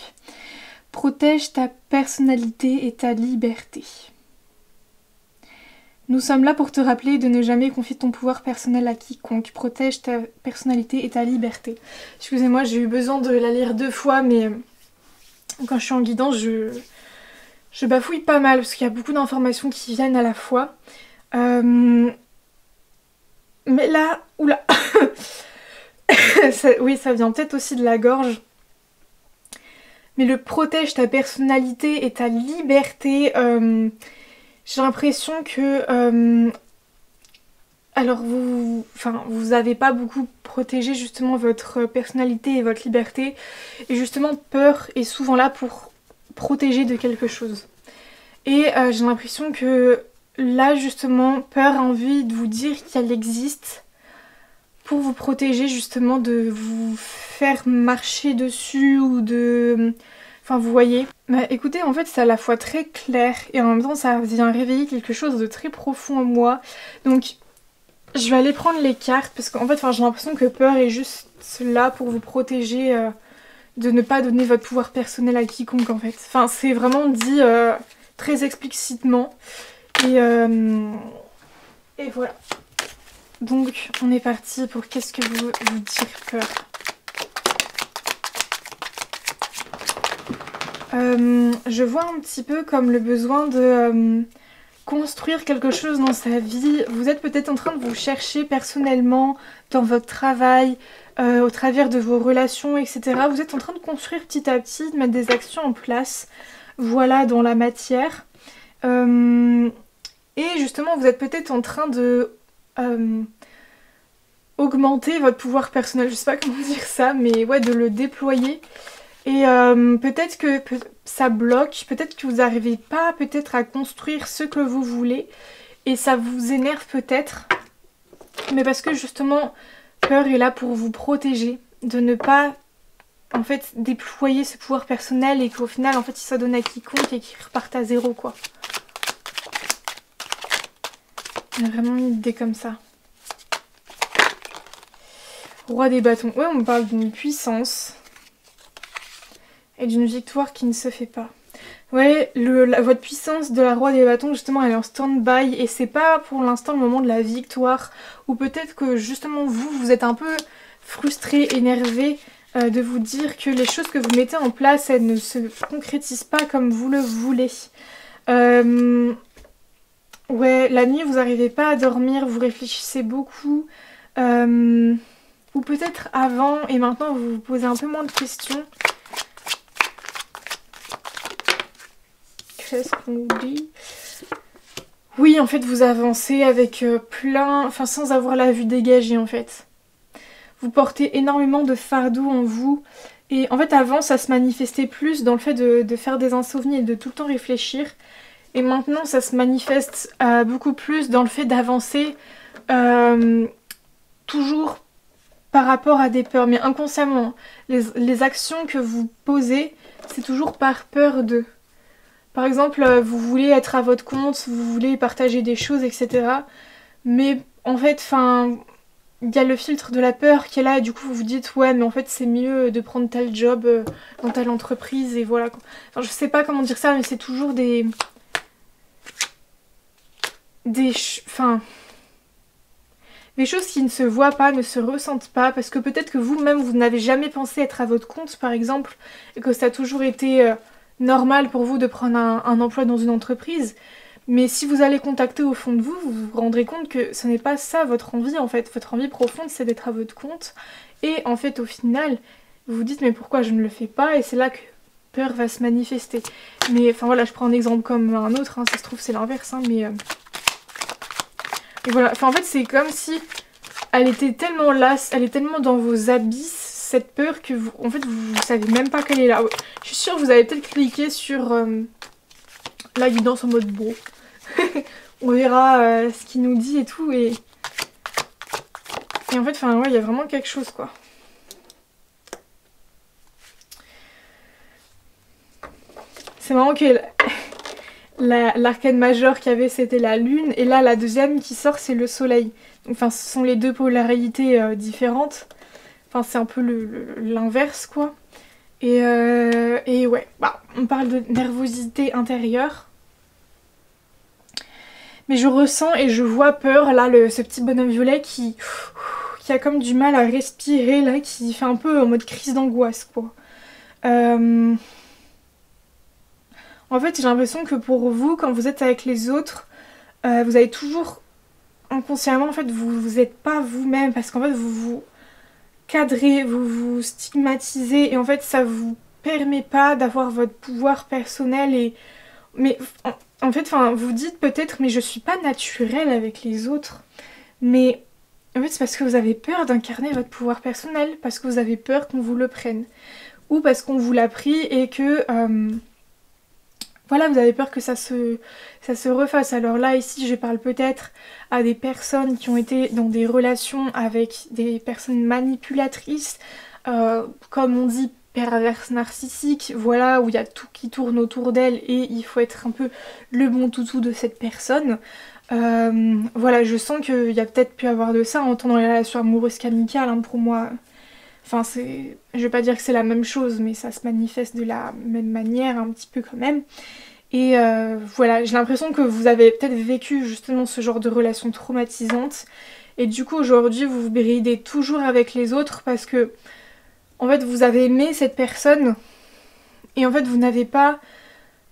Protège ta personnalité et ta liberté. Nous sommes là pour te rappeler de ne jamais confier ton pouvoir personnel à quiconque. Protège ta personnalité et ta liberté. Excusez-moi, j'ai eu besoin de la lire 2 fois, mais quand je suis en guidance, je bafouille pas mal parce qu'il y a beaucoup d'informations qui viennent à la fois. Mais là, oula, oui, ça vient peut-être aussi de la gorge. Mais le protège ta personnalité et ta liberté. J'ai l'impression que alors vous avez pas beaucoup protégé justement votre personnalité et votre liberté. Et justement, peur est souvent là pour protéger de quelque chose. Et j'ai l'impression que là justement, peur a envie de vous dire qu'elle existe pour vous protéger justement de vous faire marcher dessus ou de... Enfin vous voyez. Bah écoutez, en fait c'est à la fois très clair et en même temps ça vient réveiller quelque chose de très profond en moi. Donc je vais aller prendre les cartes parce qu'en fait j'ai l'impression que peur est juste là pour vous protéger de ne pas donner votre pouvoir personnel à quiconque en fait. Enfin c'est vraiment dit très explicitement et voilà. Donc on est parti pour qu'est-ce que vous dire peur. Je vois un petit peu comme le besoin de construire quelque chose dans sa vie. Vous êtes peut-être en train de vous chercher personnellement dans votre travail, au travers de vos relations, etc. Vous êtes en train de construire petit à petit, de mettre des actions en place, voilà, dans la matière. Et justement, vous êtes peut-être en train de augmenter votre pouvoir personnel, je sais pas comment dire ça, mais ouais, de le déployer. Et peut-être que ça bloque, peut-être que vous n'arrivez pas peut-être à construire ce que vous voulez et ça vous énerve peut-être, mais parce que justement peur est là pour vous protéger, de ne pas en fait déployer ce pouvoir personnel et qu'au final en fait il soit donné à quiconque et qu'il reparte à zéro quoi. Il y a vraiment une idée comme ça. Roi des bâtons, ouais on parle d'une puissance. Et d'une victoire qui ne se fait pas. Ouais, votre puissance de la roi des bâtons, justement, elle est en stand-by. Et c'est pas pour l'instant le moment de la victoire. Ou peut-être que justement vous êtes un peu frustré, énervé de vous dire que les choses que vous mettez en place, elles ne se concrétisent pas comme vous le voulez. Ouais, la nuit, vous n'arrivez pas à dormir, vous réfléchissez beaucoup. Ou peut-être avant, et maintenant vous vous posez un peu moins de questions. Qu'est-ce qu'on dit? Oui, en fait, vous avancez avec enfin sans avoir la vue dégagée en fait. Vous portez énormément de fardeau en vous. Et en fait, avant, ça se manifestait plus dans le fait de faire des insomnies et de tout le temps réfléchir. Et maintenant, ça se manifeste beaucoup plus dans le fait d'avancer toujours par rapport à des peurs. Mais inconsciemment, les actions que vous posez, c'est toujours par peur de... Par exemple, vous voulez être à votre compte, vous voulez partager des choses, etc. Mais en fait, il y a le filtre de la peur qui est là et du coup vous vous dites ouais mais en fait c'est mieux de prendre tel job dans telle entreprise et voilà. Enfin je sais pas comment dire ça mais c'est toujours des choses qui ne se voient pas, ne se ressentent pas parce que peut-être que vous-même vous n'avez jamais pensé être à votre compte par exemple et que ça a toujours été... normal pour vous de prendre un emploi dans une entreprise, mais si vous allez contacter au fond de vous, vous vous rendrez compte que ce n'est pas ça votre envie en fait. Votre envie profonde c'est d'être à votre compte et en fait au final vous vous dites mais pourquoi je ne le fais pas et c'est là que peur va se manifester. Mais enfin voilà, je prends un exemple comme un autre, hein, ça se trouve c'est l'inverse, hein, mais... Et voilà, enfin en fait c'est comme si elle était tellement lasse, elle est tellement dans vos abysses, cette peur que vous, en fait, vous savez même pas qu'elle est là. Je suis sûre que vous avez peut-être cliqué sur la guidance en mode bon. On verra ce qu'il nous dit et tout. Et en fait, ouais, il y a vraiment quelque chose quoi. C'est marrant que l'arcane majeur qu'il y avait c'était la lune et là la deuxième qui sort c'est le soleil. Enfin ce sont les deux polarités différentes. Enfin c'est un peu l'inverse quoi. Et ouais, on parle de nervosité intérieure. Mais je ressens et je vois peur là, ce petit bonhomme violet qui a comme du mal à respirer là, qui fait un peu en mode crise d'angoisse quoi. En fait j'ai l'impression que pour vous, quand vous êtes avec les autres, vous avez toujours inconsciemment en fait vous êtes pas vous-même parce qu'en fait vous vous cadrez, vous vous stigmatisez et en fait ça vous permet pas d'avoir votre pouvoir personnel et... Mais en fait, vous dites peut-être mais je suis pas naturelle avec les autres. Mais en fait c'est parce que vous avez peur d'incarner votre pouvoir personnel, parce que vous avez peur qu'on vous le prenne. Ou parce qu'on vous l'a pris et que... voilà, vous avez peur que ça se refasse. Alors là, ici, je parle peut-être à des personnes qui ont été dans des relations avec des personnes manipulatrices, comme on dit, perverses narcissiques, voilà, où il y a tout qui tourne autour d'elle et il faut être un peu le bon toutou de cette personne. Voilà, je sens qu'il y a peut-être pu avoir de ça, en tant dans les relations amoureuses qu'amicales, hein, pour moi. Enfin, je vais pas dire que c'est la même chose, mais ça se manifeste de la même manière, un petit peu quand même. Et voilà, j'ai l'impression que vous avez peut-être vécu justement ce genre de relation traumatisante. Et du coup, aujourd'hui, vous vous bridez toujours avec les autres parce que, en fait, vous avez aimé cette personne et en fait, vous n'avez pas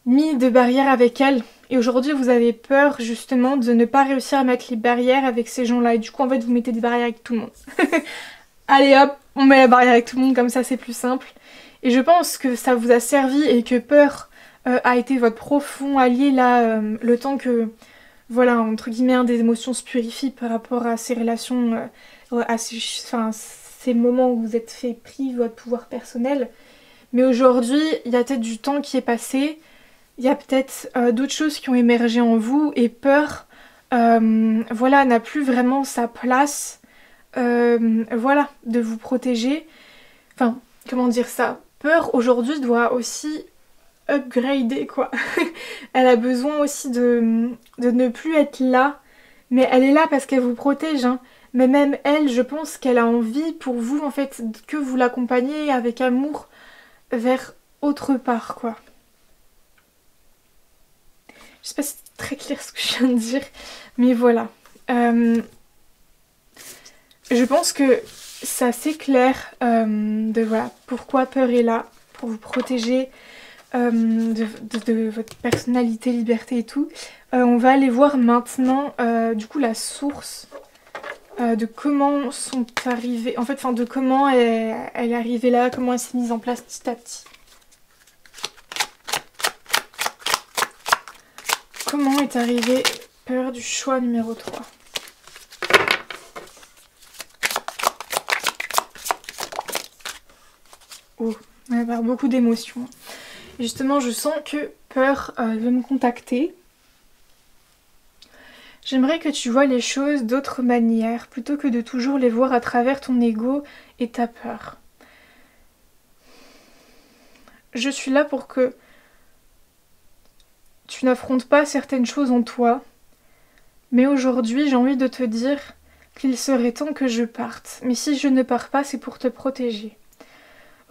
mis de barrière avec elle. Et aujourd'hui, vous avez peur justement de ne pas réussir à mettre les barrières avec ces gens-là. Et du coup, en fait, vous mettez des barrières avec tout le monde. Allez hop, on met la barrière avec tout le monde, comme ça c'est plus simple. Et je pense que ça vous a servi et que peur a été votre profond allié là, le temps que, voilà, entre guillemets, des émotions se purifient par rapport à ces relations, à ces moments où vous êtes fait pris votre pouvoir personnel. Mais aujourd'hui, il y a peut-être du temps qui est passé, il y a peut-être d'autres choses qui ont émergé en vous et peur, voilà, n'a plus vraiment sa place. Voilà, de vous protéger. Enfin, comment dire ça? Peur aujourd'hui doit aussi upgrader quoi. Elle a besoin aussi de ne plus être là. Mais elle est là parce qu'elle vous protège, hein. Mais même elle, je pense qu'elle a envie pour vous en fait que vous l'accompagniez avec amour vers autre part quoi. Je sais pas si c'est très clair ce que je viens de dire, mais voilà. Je pense que c'est assez clair de voilà pourquoi peur est là, pour vous protéger de votre personnalité, liberté et tout. On va aller voir maintenant du coup la source de comment sont arrivées, en fait, enfin de comment elle est arrivée là, comment elle s'est mise en place petit à petit. Comment est arrivée peur du choix numéro 3. Oh, il va y avoir beaucoup d'émotions. Justement, je sens que peur veut me contacter. J'aimerais que tu vois les choses d'autre manière, plutôt que de toujours les voir à travers ton ego et ta peur. Je suis là pour que tu n'affrontes pas certaines choses en toi, mais aujourd'hui j'ai envie de te dire qu'il serait temps que je parte. Mais si je ne pars pas, c'est pour te protéger.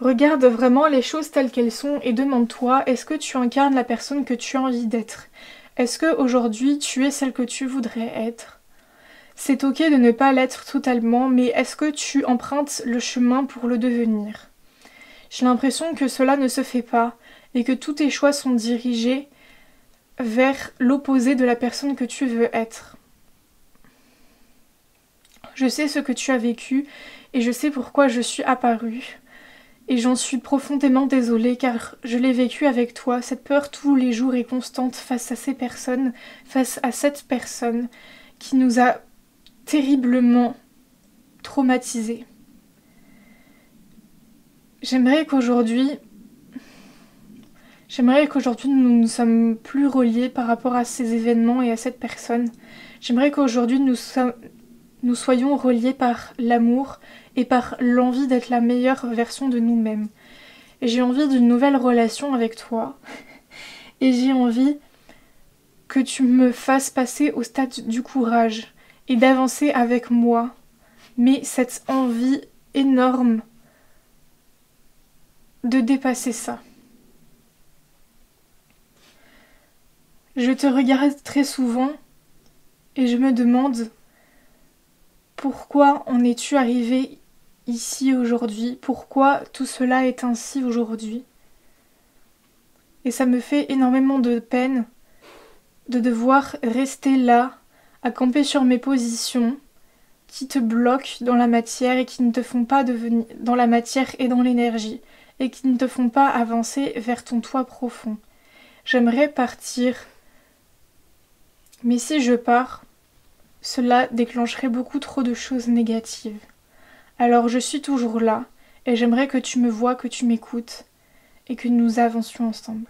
Regarde vraiment les choses telles qu'elles sont et demande-toi, est-ce que tu incarnes la personne que tu as envie d'être? Est-ce qu'aujourd'hui tu es celle que tu voudrais être? C'est ok de ne pas l'être totalement, mais est-ce que tu empruntes le chemin pour le devenir? J'ai l'impression que cela ne se fait pas et que tous tes choix sont dirigés vers l'opposé de la personne que tu veux être. Je sais ce que tu as vécu et je sais pourquoi je suis apparue. Et j'en suis profondément désolée car je l'ai vécu avec toi. Cette peur tous les jours est constante face à ces personnes, face à cette personne qui nous a terriblement traumatisés. J'aimerais qu'aujourd'hui nous ne sommes plus reliés par rapport à ces événements et à cette personne. J'aimerais qu'aujourd'hui nous soyons reliés par l'amour et par l'envie d'être la meilleure version de nous-mêmes. Et j'ai envie d'une nouvelle relation avec toi. Et j'ai envie que tu me fasses passer au stade du courage et d'avancer avec moi. Mais cette envie énorme de dépasser ça. Je te regarde très souvent et je me demande pourquoi en es-tu arrivé ici aujourd'hui? Pourquoi tout cela est ainsi aujourd'hui? Et ça me fait énormément de peine de devoir rester là, à camper sur mes positions qui te bloquent dans la matière et qui ne te font pas devenir dans la matière et dans l'énergie et qui ne te font pas avancer vers ton toi profond. J'aimerais partir, mais si je pars, cela déclencherait beaucoup trop de choses négatives. Alors je suis toujours là, et j'aimerais que tu me vois, que tu m'écoutes, et que nous avancions ensemble.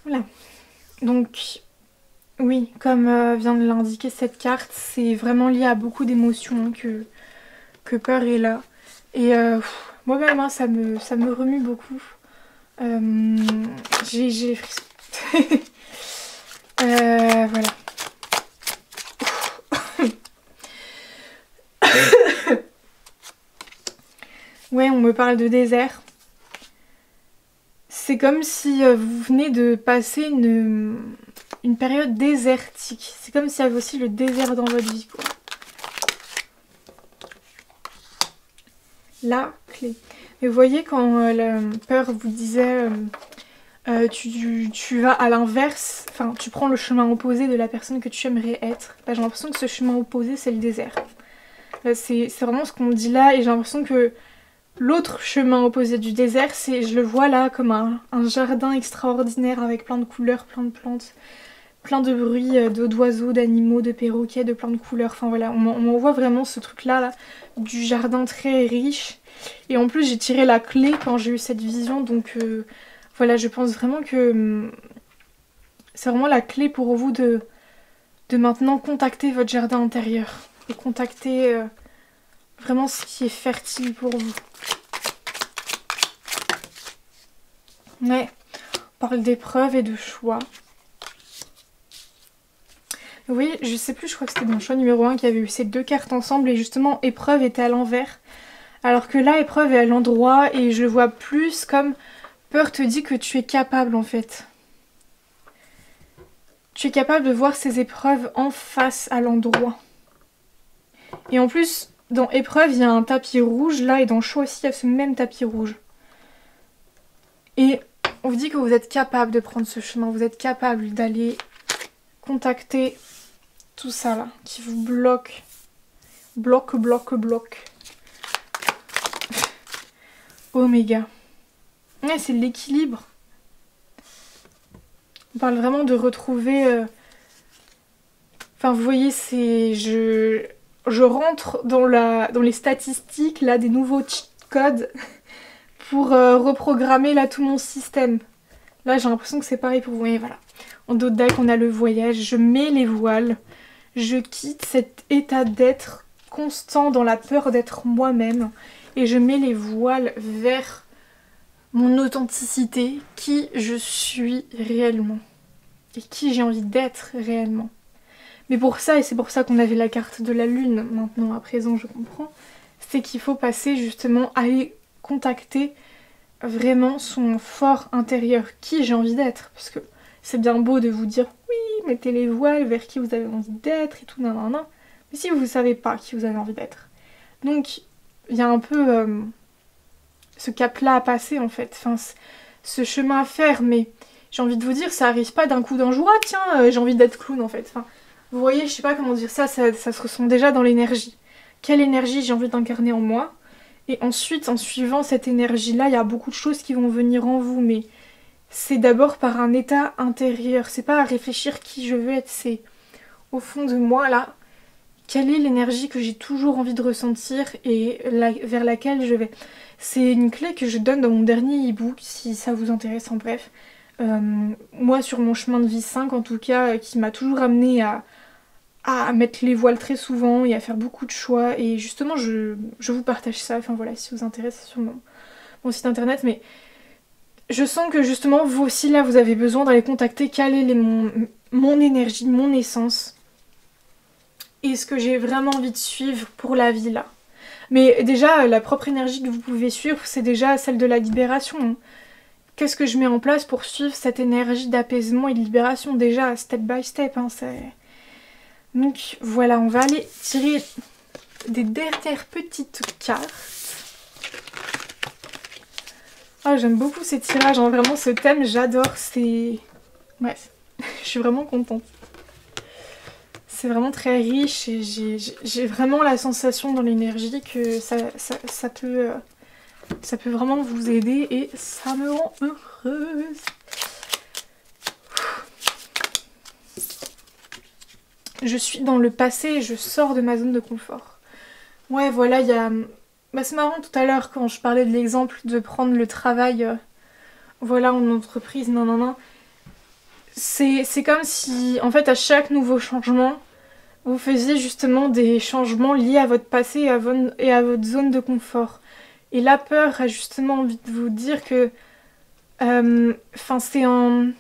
Voilà. Donc, oui, comme vient de l'indiquer cette carte, c'est vraiment lié à beaucoup d'émotions que peur est là. Et moi-même, hein, ça me remue beaucoup. J'ai les frissons. Voilà. Ouais, on me parle de désert. C'est comme si vous venez de passer une période désertique. C'est comme s'il y avait aussi le désert dans votre vie, quoi. La clé. Mais vous voyez quand la peur vous disait tu vas à l'inverse, enfin tu prends le chemin opposé de la personne que tu aimerais être. Bah, j'ai l'impression que ce chemin opposé c'est le désert. C'est vraiment ce qu'on me dit là et j'ai l'impression que l'autre chemin opposé du désert, je le vois là comme un jardin extraordinaire avec plein de couleurs, plein de plantes, plein de bruits, d'oiseaux, d'animaux, de perroquets, de plein de couleurs. Enfin voilà, on voit vraiment ce truc là, du jardin très riche. Et en plus j'ai tiré la clé quand j'ai eu cette vision, donc voilà, je pense vraiment que c'est vraiment la clé pour vous de maintenant contacter votre jardin intérieur et contacter vraiment ce qui est fertile pour vous. Ouais, on parle d'épreuves et de choix. Oui, je sais plus, je crois que c'était dans le choix numéro 1 qui avait eu ces deux cartes ensemble et justement épreuve était à l'envers. Alors que là, épreuve est à l'endroit et je le vois plus comme peur te dit que tu es capable en fait. Tu es capable de voir ces épreuves en face à l'endroit. Et en plus, dans épreuve, il y a un tapis rouge là et dans choix aussi, il y a ce même tapis rouge. Et on vous dit que vous êtes capable de prendre ce chemin, vous êtes capable d'aller contacter tout ça là, qui vous bloque. Bloque. Oméga. Ouais, c'est l'équilibre. On parle vraiment de retrouver... Enfin, vous voyez, je rentre dans les statistiques là, des nouveaux cheat codes pour reprogrammer là tout mon système. Là, j'ai l'impression que c'est pareil pour vous. Et voilà. En dos de deck, on a le voyage. Je mets les voiles. Je quitte cet état d'être constant dans la peur d'être moi-même. Et je mets les voiles vers mon authenticité, qui je suis réellement. Et qui j'ai envie d'être réellement. Mais pour ça, et c'est pour ça qu'on avait la carte de la lune, maintenant à présent je comprends, c'est qu'il faut passer justement à aller contacter vraiment son fort intérieur, qui j'ai envie d'être. Parce que c'est bien beau de vous dire oui, mettez les voiles vers qui vous avez envie d'être et tout, nanana. Mais si vous ne savez pas qui vous avez envie d'être. Donc il y a un peu ce cap-là à passer en fait, enfin, ce chemin à faire, mais j'ai envie de vous dire, ça arrive pas d'un coup d'un jour, ah tiens, j'ai envie d'être clown en fait. Enfin, vous voyez, je sais pas comment dire ça se ressent déjà dans l'énergie. Quelle énergie j'ai envie d'incarner en moi? Et ensuite, en suivant cette énergie-là, il y a beaucoup de choses qui vont venir en vous, mais c'est d'abord par un état intérieur. C'est pas à réfléchir qui je veux être, c'est au fond de moi là, quelle est l'énergie que j'ai toujours envie de ressentir et vers laquelle je vais. C'est une clé que je donne dans mon dernier e-book, si ça vous intéresse, en bref. Moi, sur mon chemin de vie 5, en tout cas, qui m'a toujours amené à mettre les voiles très souvent et à faire beaucoup de choix. Et justement, je vous partage ça, enfin voilà, si ça vous intéresse, sur mon site internet. Mais je sens que justement, vous aussi, là, vous avez besoin d'aller contacter quelle est mon énergie, mon essence. Et ce que j'ai vraiment envie de suivre pour la vie, là. Mais déjà, la propre énergie que vous pouvez suivre, c'est déjà celle de la libération. Hein. Qu'est-ce que je mets en place pour suivre cette énergie d'apaisement et de libération? Déjà, step by step. Hein, donc voilà, on va aller tirer des dernières petites cartes. Ah, j'aime beaucoup ces tirages, hein, vraiment ce thème, j'adore. C'est... Ouais, je suis vraiment contente. C'est vraiment très riche et j'ai vraiment la sensation dans l'énergie que ça peut vraiment vous aider et ça me rend heureuse. Je suis dans le passé et je sors de ma zone de confort. Ouais, voilà, il y a... Bah, c'est marrant tout à l'heure quand je parlais de l'exemple de prendre le travail, voilà, en entreprise, non, non, non. C'est comme si, en fait, à chaque nouveau changement, vous faisiez justement des changements liés à votre passé et à votre zone de confort. Et la peur a justement envie de vous dire que, enfin, c'est en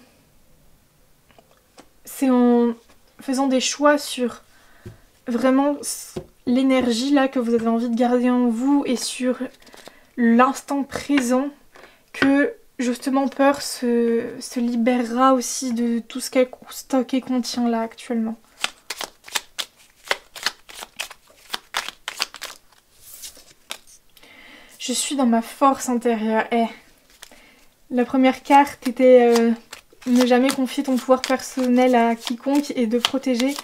faisant des choix sur vraiment l'énergie là que vous avez envie de garder en vous et sur l'instant présent que justement peur se libérera aussi de tout ce qu'elle stocke et contient là actuellement. Je suis dans ma force intérieure. La première carte était ne jamais confier ton pouvoir personnel à quiconque et de protéger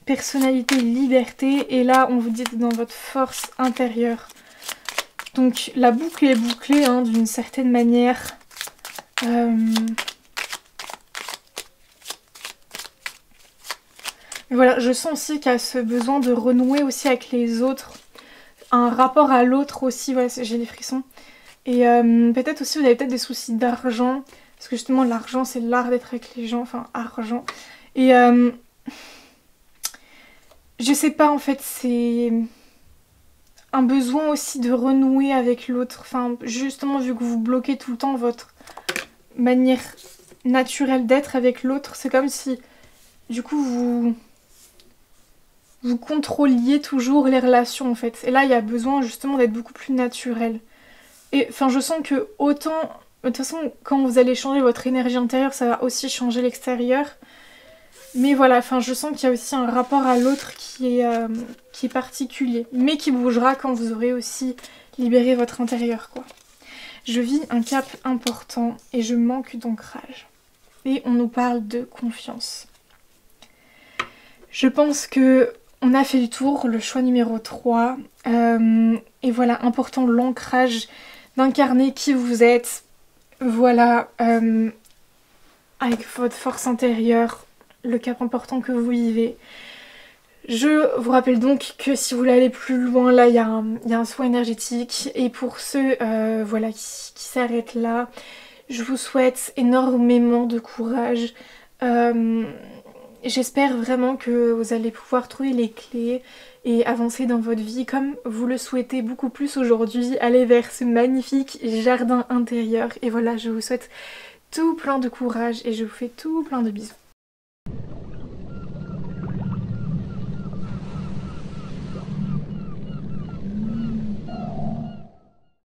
personnalité, liberté. Et là, on vous dit dans votre force intérieure. Donc la boucle est bouclée hein, d'une certaine manière. Mais voilà, je sens aussi qu'il y a ce besoin de renouer aussi avec les autres. Un rapport à l'autre aussi, ouais, j'ai des frissons. Et peut-être aussi vous avez peut-être des soucis d'argent. Parce que justement l'argent c'est l'art d'être avec les gens, enfin argent. Et je sais pas en fait, c'est un besoin aussi de renouer avec l'autre. Enfin justement vu que vous bloquez tout le temps votre manière naturelle d'être avec l'autre, c'est comme si du coup vous contrôliez toujours les relations en fait. Et là il y a besoin justement d'être beaucoup plus naturel. Et enfin je sens que autant, de toute façon quand vous allez changer votre énergie intérieure ça va aussi changer l'extérieur. Mais voilà, enfin je sens qu'il y a aussi un rapport à l'autre qui est particulier. Mais qui bougera quand vous aurez aussi libéré votre intérieur quoi. Je vis un cap important et je manque d'ancrage. Et on nous parle de confiance. Je pense que on a fait le tour, le choix numéro 3. Et voilà, important l'ancrage, d'incarner qui vous êtes. Voilà, avec votre force intérieure, le cap important que vous vivez. Je vous rappelle donc que si vous voulez aller plus loin, là il y a un soin énergétique. Et pour ceux voilà, qui s'arrêtent là, je vous souhaite énormément de courage. J'espère vraiment que vous allez pouvoir trouver les clés et avancer dans votre vie comme vous le souhaitez beaucoup plus aujourd'hui. Aller vers ce magnifique jardin intérieur. Et voilà, je vous souhaite tout plein de courage et je vous fais tout plein de bisous.